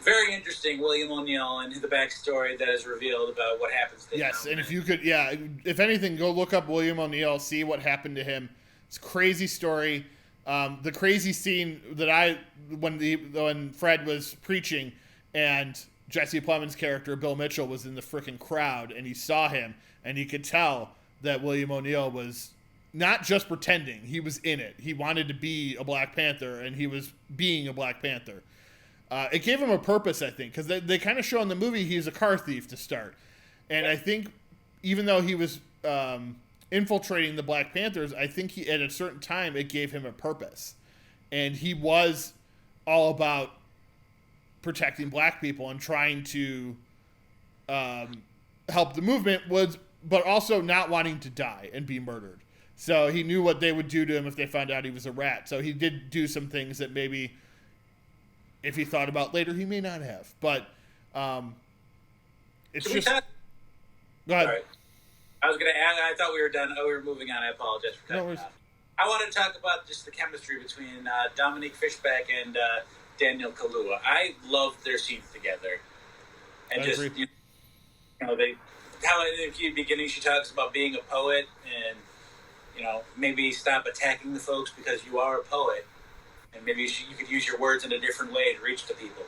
B: Very interesting, William O'Neill and the backstory that is revealed about what happens to him.
A: Yes, and if you could, if anything, go look up William O'Neill, see what happened to him. It's a crazy story. The crazy scene that when Fred was preaching and Jesse Plemons' character, Bill Mitchell, was in the freaking crowd, and he saw him, and he could tell that William O'Neill was not just pretending, he was in it. He wanted to be a Black Panther, and he was being a Black Panther. It gave him a purpose, I think, because they kind of show in the movie he's a car thief to start. And I think even though he was infiltrating the Black Panthers, I think at a certain time it gave him a purpose. And he was all about protecting Black people and trying to help the movement, but also not wanting to die and be murdered. So he knew what they would do to him if they found out he was a rat. So he did do some things that maybe, if he thought about later, he may not have. But it's just... Go ahead.
B: Sorry. I was going to add, I thought we were done. Oh, we were moving on. I apologize for cutting off. I wanted to talk about just the chemistry between Dominique Fishback and Daniel Kaluuya. I loved their scenes together. And
A: I
B: just,
A: agree.
B: how in the beginning she talks about being a poet and, maybe stop attacking the folks because you are a poet. And maybe you could use your words in a different way to reach the people.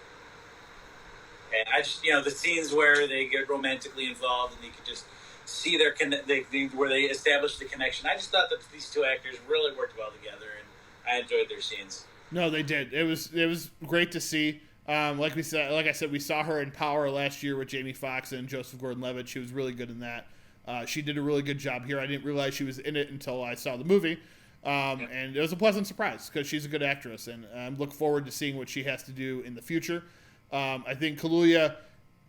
B: And I just, the scenes where they get romantically involved and you could just see where they establish the connection. I just thought that these two actors really worked well together, and I enjoyed their scenes.
A: No, they did. It was great to see. Like I said, we saw her in Power last year with Jamie Foxx and Joseph Gordon-Levitt. She was really good in that. She did a really good job here. I didn't realize she was in it until I saw the movie. And it was a pleasant surprise because she's a good actress, and I look forward to seeing what she has to do in the future. I think Kaluuya,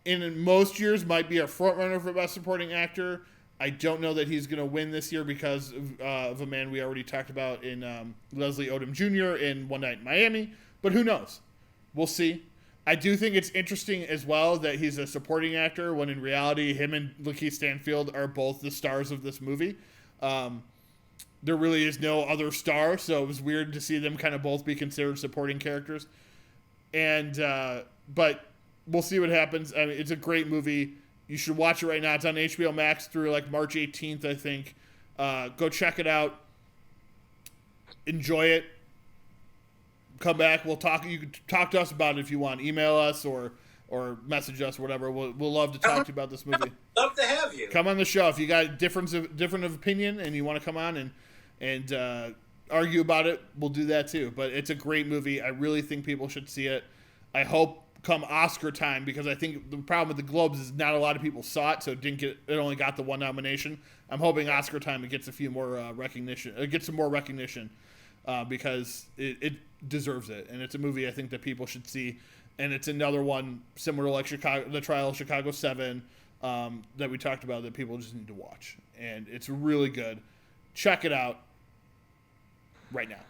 A: in most years, might be a frontrunner for Best Supporting Actor. I don't know that he's going to win this year because of a man we already talked about in Leslie Odom Jr. in One Night in Miami, but who knows? We'll see. I do think it's interesting as well that he's a supporting actor when in reality him and Lakeith Stanfield are both the stars of this movie. There really is no other star, so it was weird to see them kind of both be considered supporting characters. And but we'll see what happens. I mean, it's a great movie. You should watch it right now. It's on HBO Max through like March 18th, I think. Go check it out. Enjoy it. Come back. We'll talk. You can talk to us about it if you want. Email us or message us, whatever. We'll love to talk to you about this movie.
B: Love to have you.
A: Come on the show if you got different of opinion and you want to come on and argue about it. We'll do that too. But it's a great movie. I really think people should see it. I hope come Oscar time, because I think the problem with the Globes is not a lot of people saw it, so it only got the one nomination. I'm hoping Oscar time it gets a few more recognition. It gets some more recognition because it deserves it, and it's a movie I think that people should see. And it's another one similar to like the Trial of Chicago 7 that we talked about that people just need to watch, and it's really good. Check it out right now.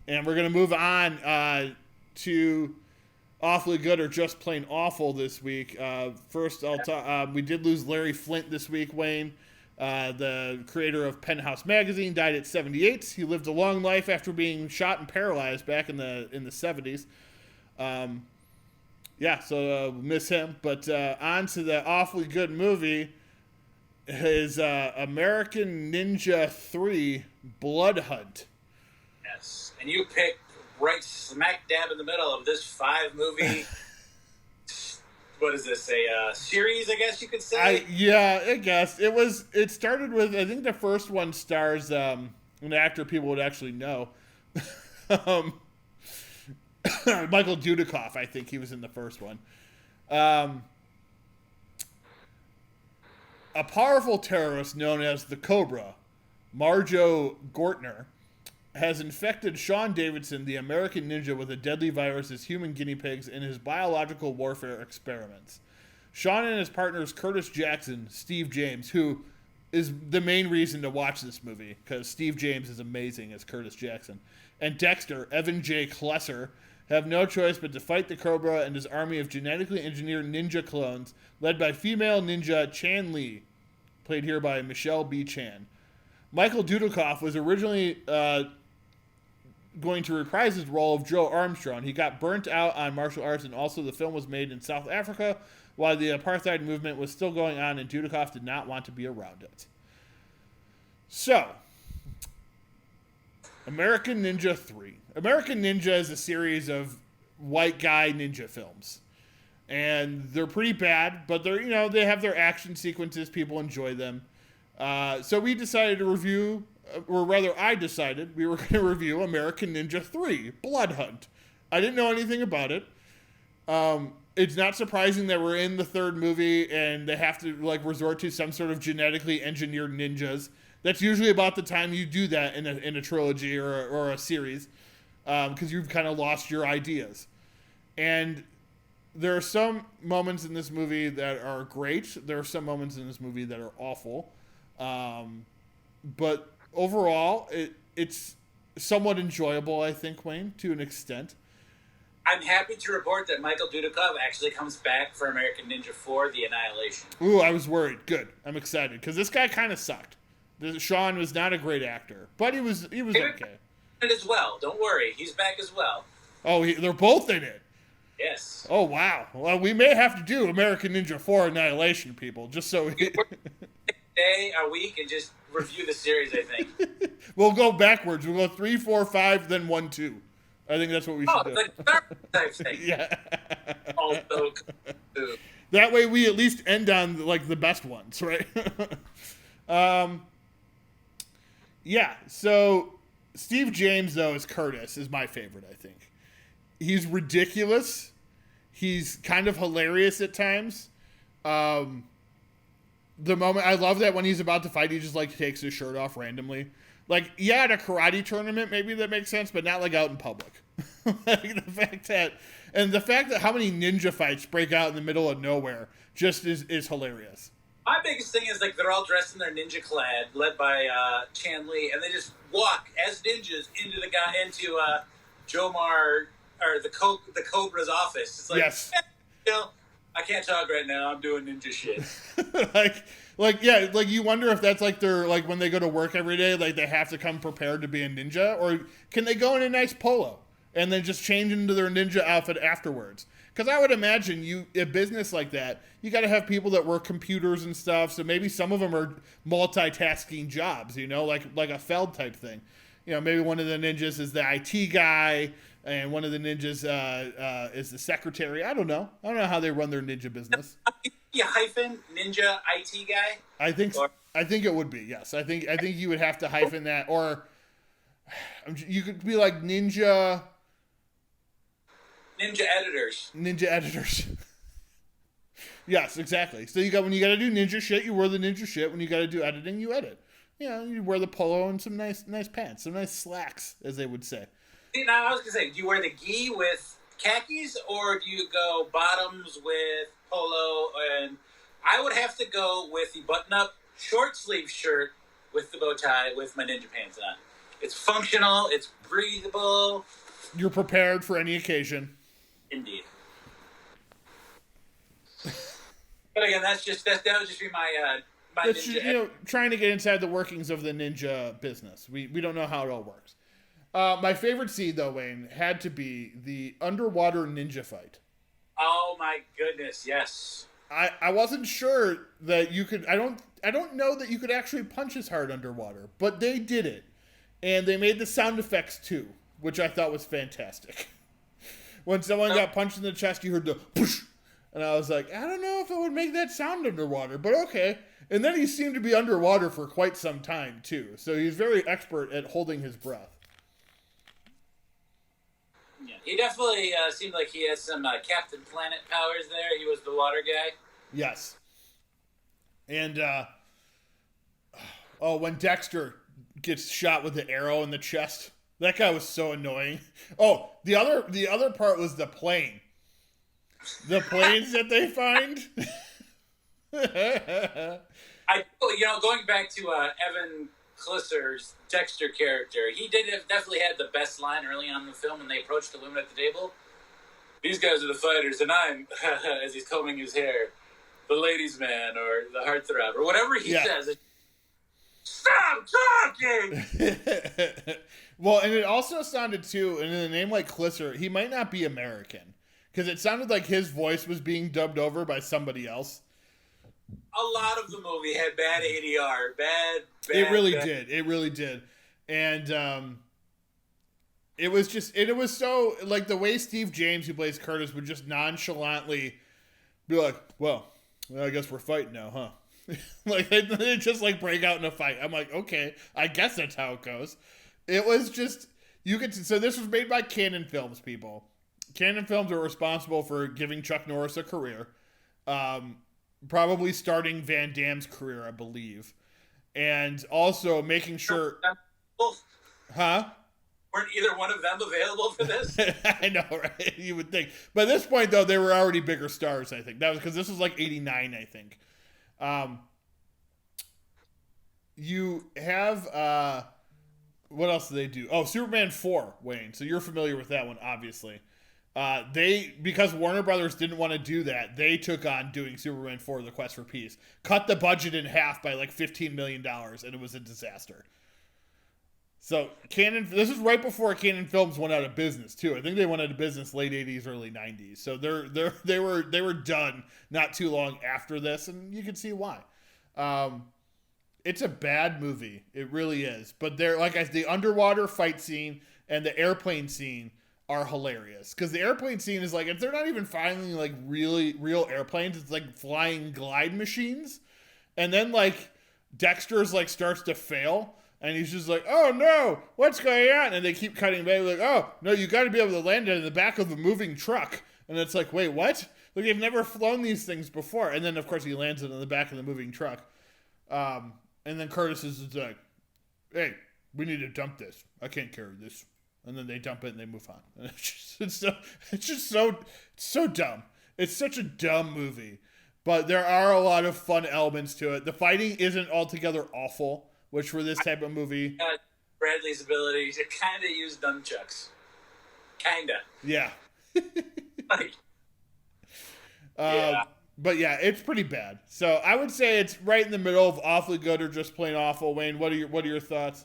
A: And we're gonna move on to Awfully Good or Just Plain Awful this week. First, I'll talk. We did lose Larry Flint this week, Wayne. The creator of Penthouse Magazine died at 78. He lived a long life after being shot and paralyzed back in the 70s. So miss him. But on to the Awfully Good movie is American Ninja 3 Blood Hunt.
B: Yes, and you picked right smack dab in the middle of this 5-movie. What is this? A series, I guess you could say.
A: I guess it started with, I think the first one stars an actor people would actually know. Michael Dudikoff, I think he was in the first one. A powerful terrorist known as the Cobra, Marjo Gortner, has infected Sean Davidson, the American ninja, with a deadly virus as human guinea pigs in his biological warfare experiments. Sean and his partners Curtis Jackson, Steve James, who is the main reason to watch this movie, because Steve James is amazing as Curtis Jackson, and Dexter, Evan J. Klesser, have no choice but to fight the Cobra and his army of genetically engineered ninja clones, led by female ninja Chan Lee, played here by Michelle B. Chan. Michael Dudikoff was originally going to reprise his role of Joe Armstrong. He got burnt out on martial arts, and also the film was made in South Africa while the apartheid movement was still going on, and Dudikoff did not want to be around it. So, American Ninja 3. American Ninja is a series of white guy ninja films. And they're pretty bad, but they're, they have their action sequences. People enjoy them. So we decided to review, or rather I decided we were going to review American Ninja 3, Blood Hunt. I didn't know anything about it. It's not surprising that we're in the third movie and they have to resort to some sort of genetically engineered ninjas. That's usually about the time you do that in a trilogy or a series, because you've kind of lost your ideas. And there are some moments in this movie that are great. There are some moments in this movie that are awful. But overall, it's somewhat enjoyable, I think, Wayne, to an extent.
B: I'm happy to report that Michael Dudikoff actually comes back for American Ninja 4, The Annihilation.
A: Ooh, I was worried. Good. I'm excited, because this guy kind of sucked. Sean was not a great actor, but he was okay.
B: As well. Don't worry. He's back as well.
A: Oh, they're both in it.
B: Yes.
A: Oh, wow. Well, we may have to do American Ninja 4 Annihilation, people, just so we...
B: day, a week, and just review the series, I think.
A: We'll go backwards. We'll go 3, 4, 5, then 1, 2. I think that's what we should do.
B: Like third type thing.
A: Yeah.
B: Also,
A: that way we at least end on, the best ones, right? Yeah, so Steve James, though, as Curtis is my favorite, I think. He's ridiculous. He's kind of hilarious at times. The moment, I love that when he's about to fight, he just, takes his shirt off randomly. At a karate tournament, maybe that makes sense, but not, out in public. The fact that how many ninja fights break out in the middle of nowhere just is hilarious.
B: My biggest thing is, they're all dressed in their ninja clad, led by Chan Lee, and they just walk as ninjas into Jomar, or the Cobra's office. It's
A: yes.
B: I can't talk right now. I'm doing ninja shit.
A: You wonder if that's their when they go to work every day, they have to come prepared to be a ninja, or can they go in a nice polo and then just change into their ninja outfit afterwards? Because I would imagine a business like that, you got to have people that work computers and stuff. So maybe some of them are multitasking jobs, like a Feld type thing. Maybe one of the ninjas is the IT guy, and one of the ninjas is the secretary. I don't know how they run their ninja business.
B: You hyphen ninja IT guy?
A: I think it would be, yes. I think you would have to hyphen that, or you could be like ninja.
B: Ninja editors.
A: Ninja editors. Yes, exactly. So when you got to do ninja shit, you wear the ninja shit. When you got to do editing, you edit. You wear the polo and some nice pants, some nice slacks, as they would say.
B: See, now I was gonna say, do you wear the gi with khakis, or do you go bottoms with polo? And I would have to go with the button-up short sleeve shirt with the bow tie with my ninja pants on. It's functional. It's breathable.
A: You're prepared for any occasion.
B: Indeed. But again, that would just be my
A: It's
B: ninja.
A: trying to get inside the workings of the ninja business. We don't know how it all works. My favorite scene, though, Wayne, had to be the underwater ninja fight.
B: Oh my goodness, yes.
A: I wasn't sure that you could. I don't know that you could actually punch as hard underwater, but they did it, and they made the sound effects too, which I thought was fantastic. When someone got punched in the chest, you heard the push, and I was like, I don't know if it would make that sound underwater, but okay. And then he seemed to be underwater for quite some time too, so he's very expert at holding his breath.
B: Yeah, he definitely seemed like he had some Captain Planet powers there. He was the water guy.
A: Yes. And, when Dexter gets shot with the arrow in the chest, that guy was so annoying. Oh, the other part was the plane. The planes that they find.
B: Going back to Evan Clisser's Dexter character, he definitely had the best line early on in the film when they approached the women at the table. These guys are the fighters, and I'm, as he's combing his hair, the ladies' man, or the heartthrob, or whatever he says. Stop talking!
A: Well, and it also sounded, too, and in a name like Clisser, he might not be American, because it sounded like his voice was being dubbed over by somebody else.
B: A lot of the movie had bad ADR.
A: It really did. And it was so, like, the way Steve James, who plays Curtis, would just nonchalantly be like, well, I guess we're fighting now, huh? Like, they just, like, break out in a fight. I'm like, okay, I guess that's how it goes. It was just, so this was made by Cannon Films, people. Cannon Films are responsible for giving Chuck Norris a career. Probably starting Van Damme's career, I believe. And also making sure... Huh?
B: Weren't either one of them available for this?
A: I know, right? You would think. But at this point, though, they were already bigger stars, I think. That was because this was like 89, I think. You have... what else do they do? Oh, Superman 4, Wayne. So you're familiar with that one, obviously. Because Warner Brothers didn't want to do that, they took on doing Superman 4, The Quest for Peace. Cut the budget in half by like $15 million, and it was a disaster. So this is right before Cannon Films went out of business too. I think they went out of business late 80s, early 90s. So they were done not too long after this, and you can see why. It's a bad movie. It really is. But the underwater fight scene and the airplane scene are hilarious, because the airplane scene is like, they're not even flying like really real airplanes. It's like flying glide machines, and then like Dexter's like starts to fail, and he's just like, oh no, what's going on? And they keep cutting back, like, oh no, you got to be able to land it in the back of a moving truck. And it's like, wait, what? Like, they've never flown these things before. And then of course he lands it in the back of the moving truck. And then Curtis is like, hey, we need to dump this. I can't carry this. And then they dump it and they move on. And it's just so dumb. It's such a dumb movie. But there are a lot of fun elements to it. The fighting isn't altogether awful, which for this type of movie...
B: Bradley's ability to kind of use nunchucks. Kinda.
A: Yeah.
B: Yeah.
A: But yeah, it's pretty bad. So I would say it's right in the middle of awfully good or just plain awful. Wayne, what are your thoughts?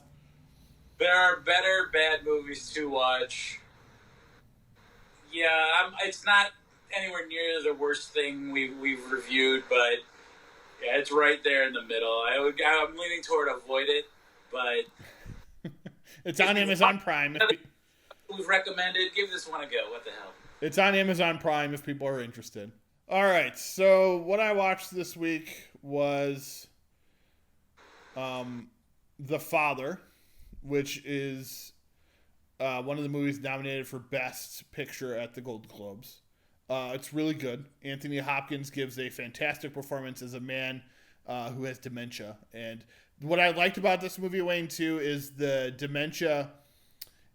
B: There are better bad movies to watch. Yeah, it's not anywhere near the worst thing we've reviewed, but yeah, it's right there in the middle. I'm leaning toward avoid it, but
A: it's on Amazon Prime.
B: We've recommended. Give this one a go. What the hell?
A: It's on Amazon Prime if people are interested. All right, so what I watched this week was The Father, which is one of the movies nominated for Best Picture at the Golden Globes. It's really good. Anthony Hopkins gives a fantastic performance as a man who has dementia. And what I liked about this movie, Wayne, too, is the dementia.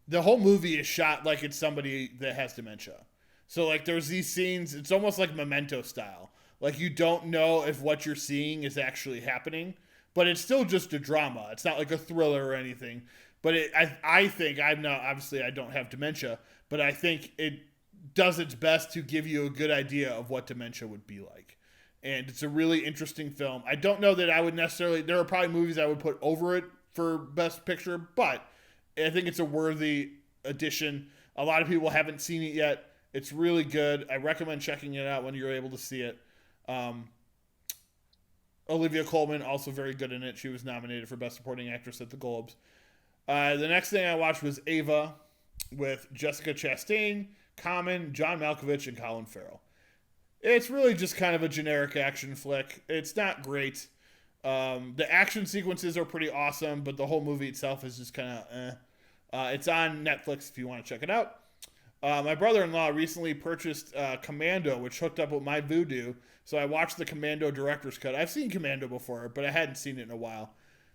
A: The whole movie is shot like it's somebody that has dementia. So, like, there's these scenes, it's almost like Memento style. Like, you don't know if what you're seeing is actually happening, but it's still just a drama. It's not like a thriller or anything. But I think, obviously I don't have dementia, but I think it does its best to give you a good idea of what dementia would be like. And it's a really interesting film. I don't know that I would necessarily, there are probably movies I would put over it for Best Picture, but I think it's a worthy addition. A lot of people haven't seen it yet. It's really good. I recommend checking it out when you're able to see it. Olivia Colman, also very good in it. She was nominated for Best Supporting Actress at the Globes. The next thing I watched was Ava with Jessica Chastain, Common, John Malkovich, and Colin Farrell. It's really just kind of a generic action flick. It's not great. The action sequences are pretty awesome, but the whole movie itself is just kind of it's on Netflix if you want to check it out. My brother-in-law recently purchased Commando, which hooked up with my Vudu, so I watched the Commando director's cut. I've seen Commando before, but I hadn't seen it in a while.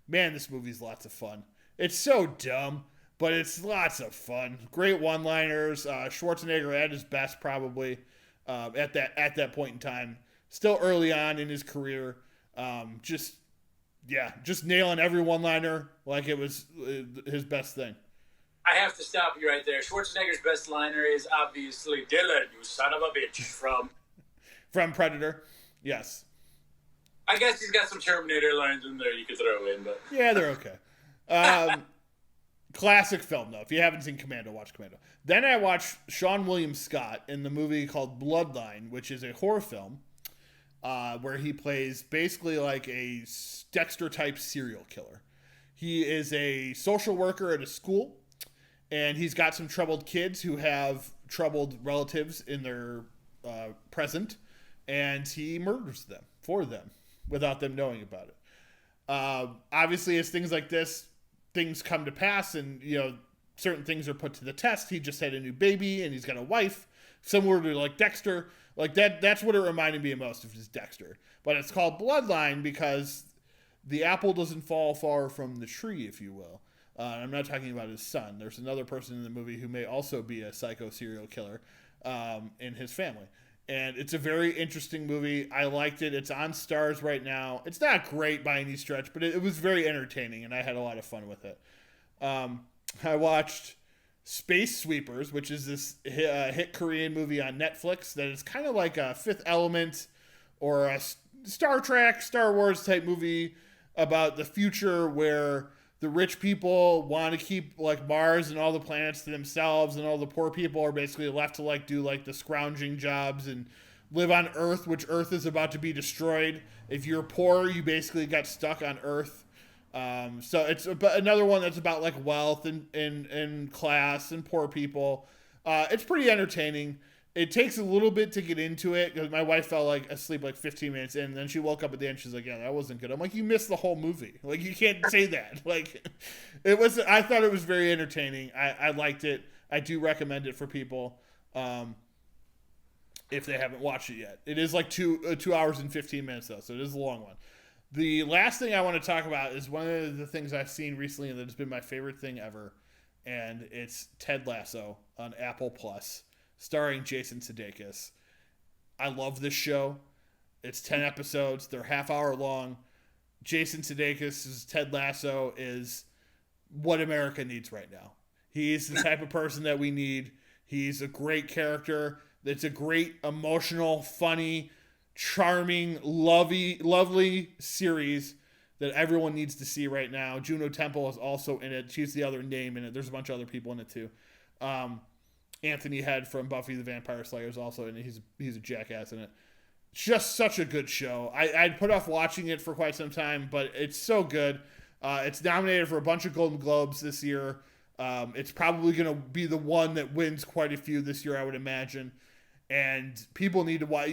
A: Man, this movie's lots of fun. It's so dumb, but it's lots of fun. Great one-liners. Schwarzenegger at his best, probably at that point in time. Still early on in his career. Just nailing every one-liner like it was his best thing.
B: I have to stop you right there. Schwarzenegger's best liner is obviously "Dylan, you son of a bitch"
A: from Predator. Yes.
B: I guess he's got some Terminator lines in there you could throw in, but
A: yeah, they're okay. Classic film though. If you haven't seen Commando, watch Commando. Then I watched Sean William Scott in the movie called Bloodline, which is a horror film where he plays basically like a Dexter type serial killer. He is a social worker at a school. And he's got some troubled kids who have troubled relatives in their present, and he murders them for them without them knowing about it. Obviously, as things like this, things come to pass, and certain things are put to the test. He just had a new baby, and he's got a wife, similar to like Dexter. Like that's what it reminded me most of, is Dexter. But it's called Bloodline because the apple doesn't fall far from the tree, if you will. I'm not talking about his son. There's another person in the movie who may also be a psycho serial killer in his family. And it's a very interesting movie. I liked it. It's on Stars right now. It's not great by any stretch, but it was very entertaining, and I had a lot of fun with it. I watched Space Sweepers, which is this hit Korean movie on Netflix that is kind of like a Fifth Element or a Star Trek, Star Wars type movie about the future where the rich people want to keep like Mars and all the planets to themselves, and all the poor people are basically left to like do like the scrounging jobs and live on Earth, which Earth is about to be destroyed. If you're poor, you basically got stuck on Earth. So it's another one that's about like wealth and class and poor people. It's pretty entertaining. It takes a little bit to get into it because my wife fell like asleep like 15 minutes in, and then she woke up at the end. She's like, "Yeah, that wasn't good." I'm like, "You missed the whole movie. Like, you can't say that." Like, it was. I thought it was very entertaining. I liked it. I do recommend it for people if they haven't watched it yet. It is like 2 hours and 15 minutes though, so it is a long one. The last thing I want to talk about is one of the things I've seen recently that has been my favorite thing ever, and it's Ted Lasso on Apple Plus. Starring Jason Sudeikis. I love this show. It's 10 episodes. They're half hour long. Jason Sudeikis' Ted Lasso is what America needs right now. He's the type of person that we need. He's a great character. It's a great, emotional, funny, charming, lovely series that everyone needs to see right now. Juno Temple is also in it. She's the other name in it. There's a bunch of other people in it too. Anthony Head from Buffy the Vampire Slayer is also in it. He's a jackass in it. Just such a good show. I'd put off watching it for quite some time, but it's so good. It's nominated for a bunch of Golden Globes this year. It's probably going to be the one that wins quite a few this year, I would imagine. And people need to watch.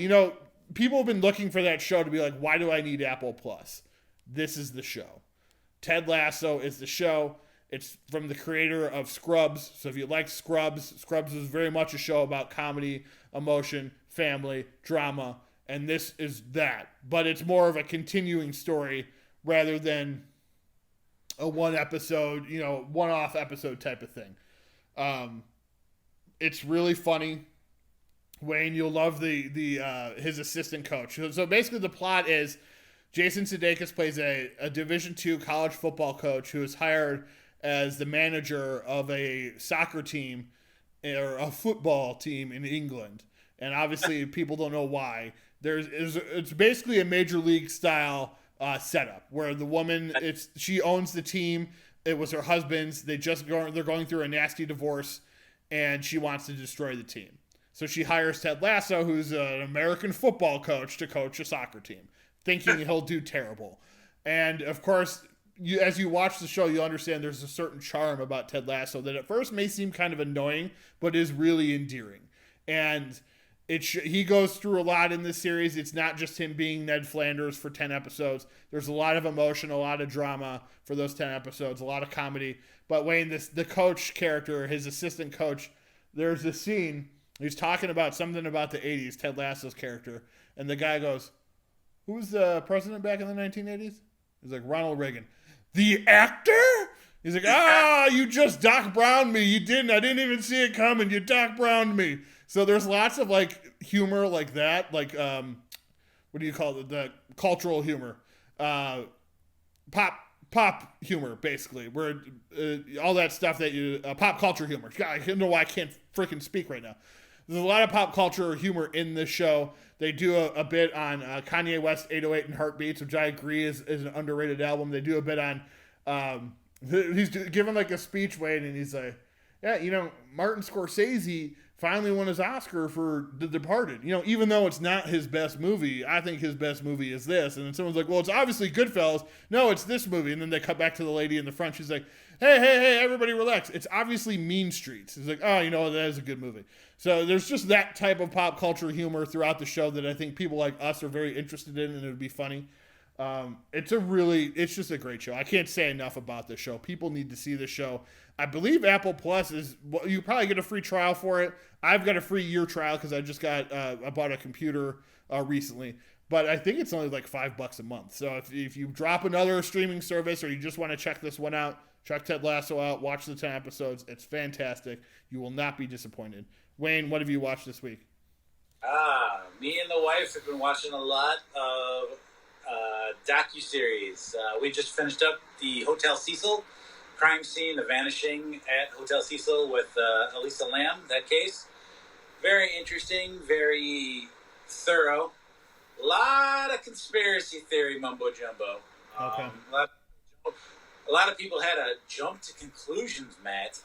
A: People have been looking for that show to be like, why do I need Apple Plus? This is the show. Ted Lasso is the show. It's from the creator of Scrubs. So if you like Scrubs, Scrubs is very much a show about comedy, emotion, family, drama, and this is that. But it's more of a continuing story rather than a one-off episode type of thing. It's really funny. Wayne, you'll love the his assistant coach. So basically the plot is Jason Sudeikis plays a Division II college football coach who is hired as the manager of a soccer team or a football team in England. And obviously people don't know why. It's basically a major league style setup where the woman, she owns the team. It was her husband's. They're going through a nasty divorce, and she wants to destroy the team. So she hires Ted Lasso, who's an American football coach, to coach a soccer team, thinking he'll do terrible. And of course, as you watch the show, you understand there's a certain charm about Ted Lasso that at first may seem kind of annoying, but is really endearing. And he goes through a lot in this series. It's not just him being Ned Flanders for 10 episodes. There's a lot of emotion, a lot of drama for those 10 episodes, a lot of comedy. But Wayne, the coach character, his assistant coach, there's a scene, he's talking about something about the 80s, Ted Lasso's character, and the guy goes, "Who was the president back in the 1980s? He's like, "Ronald Reagan." "The actor?" He's like, "You just Doc Browned me. You didn't. I didn't even see it coming. You Doc Browned me." So there's lots of like humor like that, like what do you call it? The cultural humor, pop humor, basically, where all that stuff that you pop culture humor. God, I don't know why I can't freaking speak right now. There's a lot of pop culture humor in this show. They do a bit on Kanye West 808 and Heartbeats, which I agree is an underrated album. They do a bit on he's giving like a speech, Wayne, and he's like, "Yeah, Martin Scorsese finally won his Oscar for The Departed. Even though it's not his best movie, I think his best movie is this." And then someone's like, "Well, it's obviously Goodfellas." "No, it's this movie." And then they cut back to the lady in the front. She's like, hey, everybody relax. "It's obviously Mean Streets." It's like, "Oh, that is a good movie." So there's just that type of pop culture humor throughout the show that I think people like us are very interested in, and it would be funny. It's just a great show. I can't say enough about this show. People need to see this show. I believe Apple Plus you probably get a free trial for it. I've got a free year trial because I bought a computer recently, but I think it's only like $5 a month. So if you drop another streaming service or you just want to check this one out, check Ted Lasso out, watch the 10 episodes. It's fantastic. You will not be disappointed. Wayne, what have you watched this week?
B: Me and the wife have been watching a lot of docuseries. We just finished up the Hotel Cecil crime scene, the vanishing at Hotel Cecil with Elisa Lam, that case. Very interesting, very thorough. A lot of conspiracy theory mumbo-jumbo.
A: Okay.
B: A lot of people had a jump to conclusions, Matt.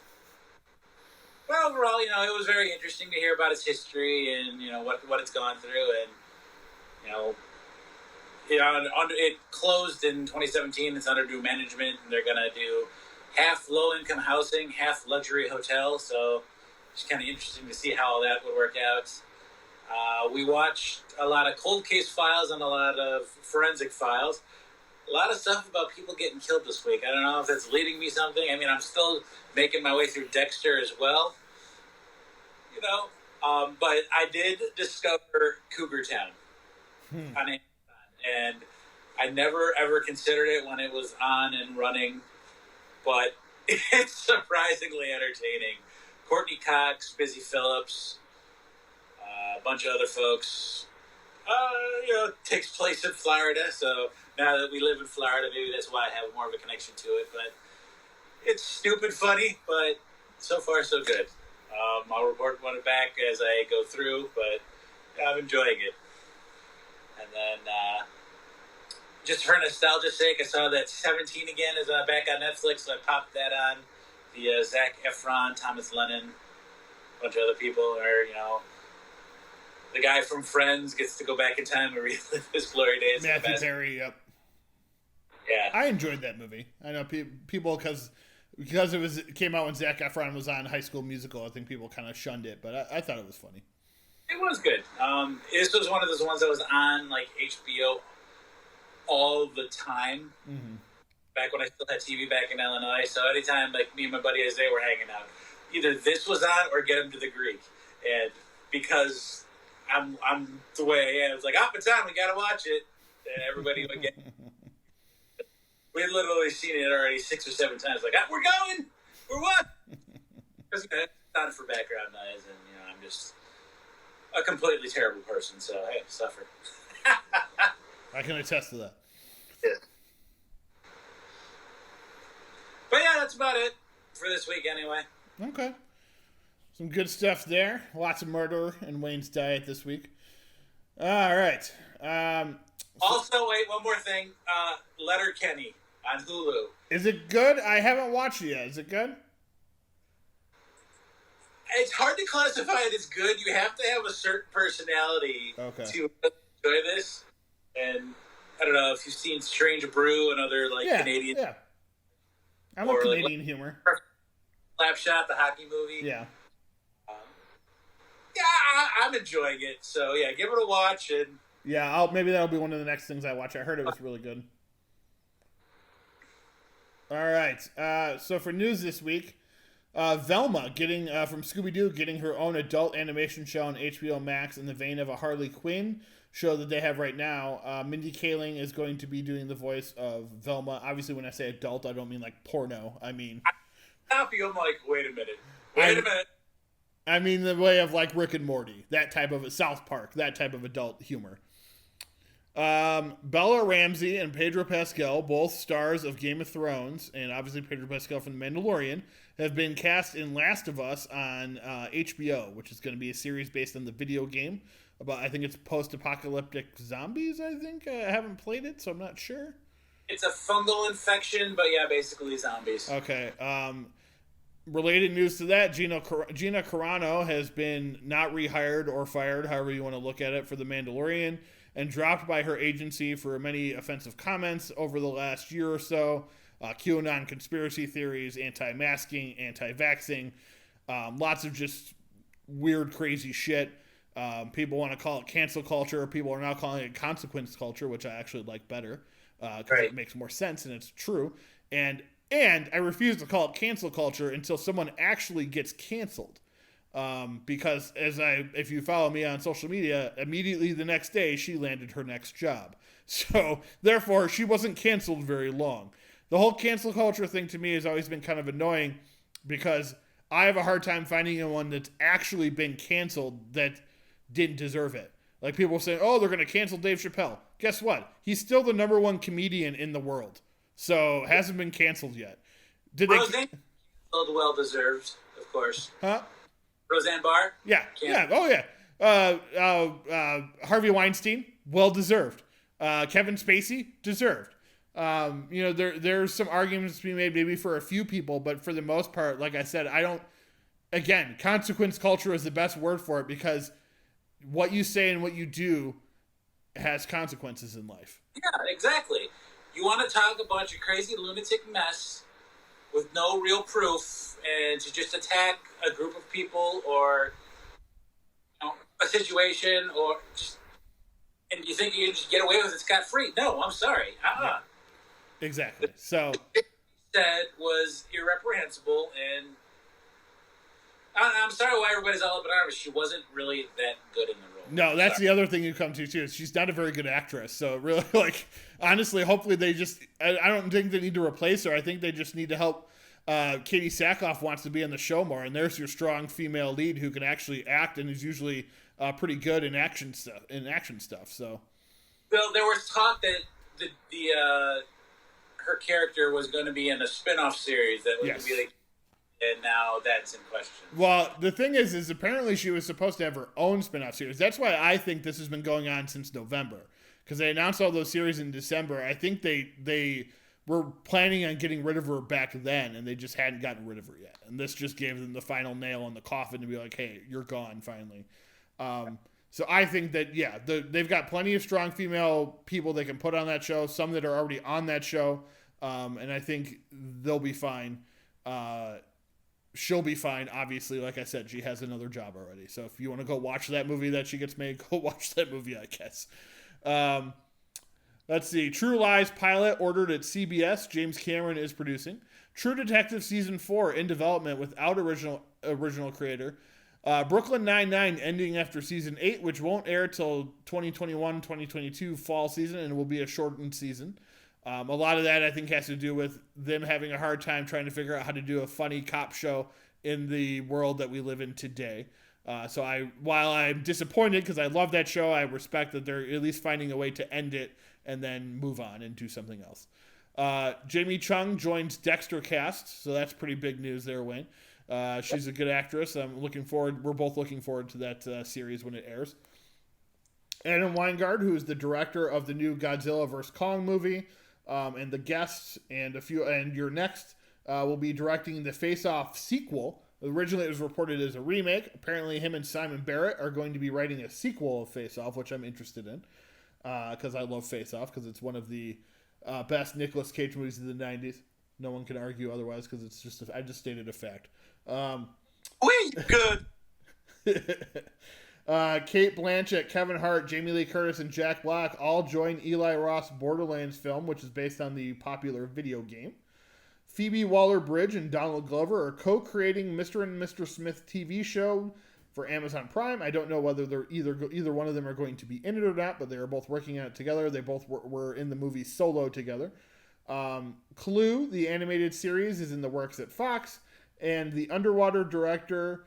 B: But overall, it was very interesting to hear about its history and, what it's gone through. And, it closed in 2017. It's under new management, and they're going to do half low-income housing, half luxury hotel. So it's kind of interesting to see how all that would work out. We watched a lot of cold case files and a lot of forensic files. A lot of stuff about people getting killed this week. I don't know if that's leading me something. I mean, I'm still making my way through Dexter as well. But I did discover Cougar Town on Amazon. And I never, ever considered it when it was on and running. But it's surprisingly entertaining. Courtney Cox, Busy Phillips, a bunch of other folks. Takes place in Florida, so now that we live in Florida, maybe that's why I have more of a connection to it. But it's stupid funny, but so far so good. I'll report one back as I go through, but I'm enjoying it. And then, just for nostalgia's sake, I saw that 17 again is back on Netflix, so I popped that on. The Zac Efron, Thomas Lennon, a bunch of other people are, the guy from Friends gets to go back in time and relive his glory days.
A: Matthew Perry, yep.
B: Yeah.
A: I enjoyed that movie. I know people, because it came out when Zac Efron was on High School Musical, I think people kind of shunned it, but I thought it was funny.
B: It was good. This was one of those ones that was on, like, HBO all the time.
A: Mm-hmm.
B: back when I still had TV back in Illinois. So anytime like me and my buddy Isaiah were hanging out, either this was on or Get Him to the Greek. And because I'm the way I am, it's like, it's on, we gotta watch it. And everybody would get. We had literally seen it already 6 or 7 times. Like, we're going, we're what? Because it's on for background noise, and I'm just a completely terrible person. So hey, suffer.
A: I can attest to that.
B: Yeah. But yeah, that's about it for this week anyway.
A: Okay. Some good stuff there. Lots of murder in Wayne's diet this week. All right.
B: Also, wait, one more thing. Letterkenny on Hulu.
A: Is it good? I haven't watched it yet. Is it good?
B: It's hard to classify it as good. You have to have a certain personality to enjoy this. And I don't know if you've seen Strange Brew and other Canadian.
A: Yeah. I love Canadian humor.
B: Slapshot, the hockey movie.
A: Yeah.
B: I'm enjoying it. So yeah, give it a watch. And
A: yeah, maybe that'll be one of the next things I watch. I heard it was really good. All right. So for news this week, Velma getting from Scooby-Doo getting her own adult animation show on HBO Max in the vein of a Harley Quinn show that they have right now. Mindy Kaling is going to be doing the voice of Velma. Obviously, when I say adult, I don't mean like porno. I mean,
B: I'm like, wait a minute.
A: I mean the way of like Rick and Morty, that type of South Park, that type of adult humor. Bella Ramsey and Pedro Pascal, both stars of Game of Thrones, and obviously Pedro Pascal from The Mandalorian, have been cast in Last of Us on HBO, which is going to be a series based on the video game about, I think it's post-apocalyptic zombies, I think. I haven't played it, so I'm not sure.
B: It's a fungal infection, but yeah, basically zombies.
A: Okay. Related news to that, Gina Carano has been not rehired or fired, however you want to look at it, for The Mandalorian, and dropped by her agency for many offensive comments over the last year or so. QAnon conspiracy theories, anti-masking, anti-vaxxing, lots of just weird, crazy shit. People want to call it cancel culture. People are now calling it consequence culture, which I actually like better because it makes more sense and it's true. And I refuse to call it cancel culture until someone actually gets canceled. Because if you follow me on social media, immediately the next day she landed her next job. So therefore she wasn't canceled very long. The whole cancel culture thing to me has always been kind of annoying because I have a hard time finding one that's actually been canceled that didn't deserve it. Like people saying, oh, they're going to cancel Dave Chappelle. Guess what? He's still the #1 comedian in the world. So hasn't been canceled yet.
B: Roseanne, well deserved, of course.
A: Huh?
B: Roseanne Barr?
A: Yeah. Oh, yeah. Harvey Weinstein, well deserved. Kevin Spacey, deserved. There's some arguments to be made maybe for a few people, but for the most part, like I said, again, consequence culture is the best word for it because what you say and what you do has consequences in life.
B: Yeah, exactly. You want to talk a bunch of crazy lunatic mess with no real proof and to just attack a group of people or a situation and you think you can just get away with it scot-free. No, I'm sorry.
A: Yeah. Exactly. So
B: what she said was irreprehensible, and I'm sorry why everybody's all up in arms. She wasn't really that good in the role.
A: No, that's the other thing you come to too. She's not a very good actress. So really, honestly, hopefully they just. I don't think they need to replace her. I think they just need to help. Katie Sackhoff wants to be on the show more, and there's your strong female lead who can actually act and is usually pretty good in action stuff. So,
B: well, there was talk that her character was going to be in a spin-off series that was going to be and now that's in question.
A: Well, the thing is apparently she was supposed to have her own spin-off series. That's why I think this has been going on since November, because they announced all those series in December. I think they were planning on getting rid of her back then, and they just hadn't gotten rid of her yet. And this just gave them the final nail in the coffin to be like, hey, you're gone finally. So I think that, they've got plenty of strong female people they can put on that show, some that are already on that show, and I think they'll be fine. She'll be fine, obviously. Like I said, she has another job already. So if you want to go watch that movie that she gets made, go watch that movie, I guess. Let's see. True Lies pilot ordered at CBS. James Cameron is producing. True Detective Season 4 in development without original creator. Brooklyn Nine-Nine ending after Season 8, which won't air till 2021-2022 fall season and will be a shortened season. A lot of that, I think, has to do with them having a hard time trying to figure out how to do a funny cop show in the world that we live in today. While I'm disappointed because I love that show, I respect that they're at least finding a way to end it and then move on and do something else. Jamie Chung joins Dexter cast, so that's pretty big news there, Wayne. She's a good actress. We're both looking forward to that series when it airs. Adam Weingart, who is the director of the new Godzilla vs. Kong movie, and The Guest, and Your Next, will be directing the Face Off sequel. Originally, it was reported as a remake. Apparently, him and Simon Barrett are going to be writing a sequel of Face Off, which I'm interested in, because I love Face Off, because it's one of the best Nicolas Cage movies of the 90s. No one can argue otherwise, because I just stated a fact.
B: Good.
A: Kate Blanchett, Kevin Hart, Jamie Lee Curtis, and Jack Black all join Eli Roth's Borderlands film, which is based on the popular video game. Phoebe Waller-Bridge and Donald Glover are co-creating Mr. and Mr. Smith TV show for Amazon Prime. I don't know whether they're either one of them are going to be in it or not, but they are both working on it together. They both were in the movie Solo together. Clue, the animated series, is in the works at Fox, and the Underwater director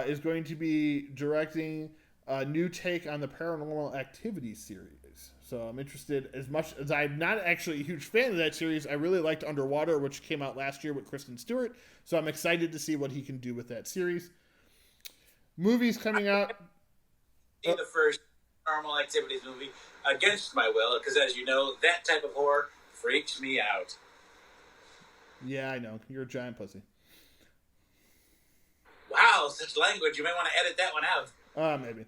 A: is going to be directing a new take on the Paranormal Activity series. So I'm interested. As much as I'm not actually a huge fan of that series, I really liked Underwater, which came out last year with Kristen Stewart. So I'm excited to see what he can do with that series. Movies coming out.
B: The first Paranormal Activities movie against my will, because as you know, that type of horror freaks me out.
A: Yeah, I know. You're a giant pussy.
B: Wow, such language. You may want to edit that one out.
A: Maybe.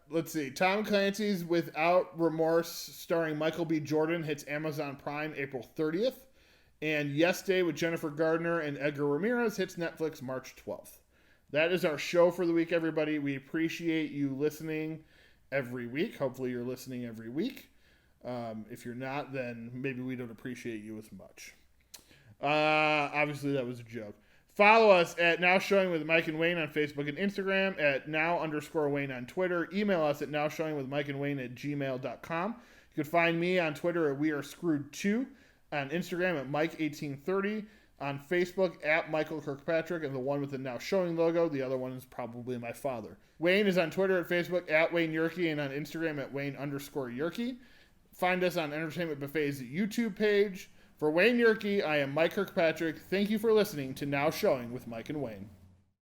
A: Let's see. Tom Clancy's Without Remorse, starring Michael B. Jordan, hits Amazon Prime April 30th. And Yes Day with Jennifer Gardner and Edgar Ramirez hits Netflix March 12th. That is our show for the week, everybody. We appreciate you listening every week. Hopefully you're listening every week. If you're not, then maybe we don't appreciate you as much. Obviously, that was a joke. Follow us at Now Showing with Mike and Wayne on Facebook and Instagram, at Now_Wayne on Twitter. Email us at nowshowingwithmikeandwayne@gmail.com. You can find me on Twitter at WeAreScrewed2, on Instagram at Mike1830, on Facebook at Michael Kirkpatrick, and the one with the Now Showing logo. The other one is probably my father. Wayne is on Twitter at Facebook at Wayne Yerke, and on Instagram at Wayne_Yerke. Find us on Entertainment Buffet's YouTube page. For Wayne Yerke, I am Mike Kirkpatrick. Thank you for listening to Now Showing with Mike and Wayne.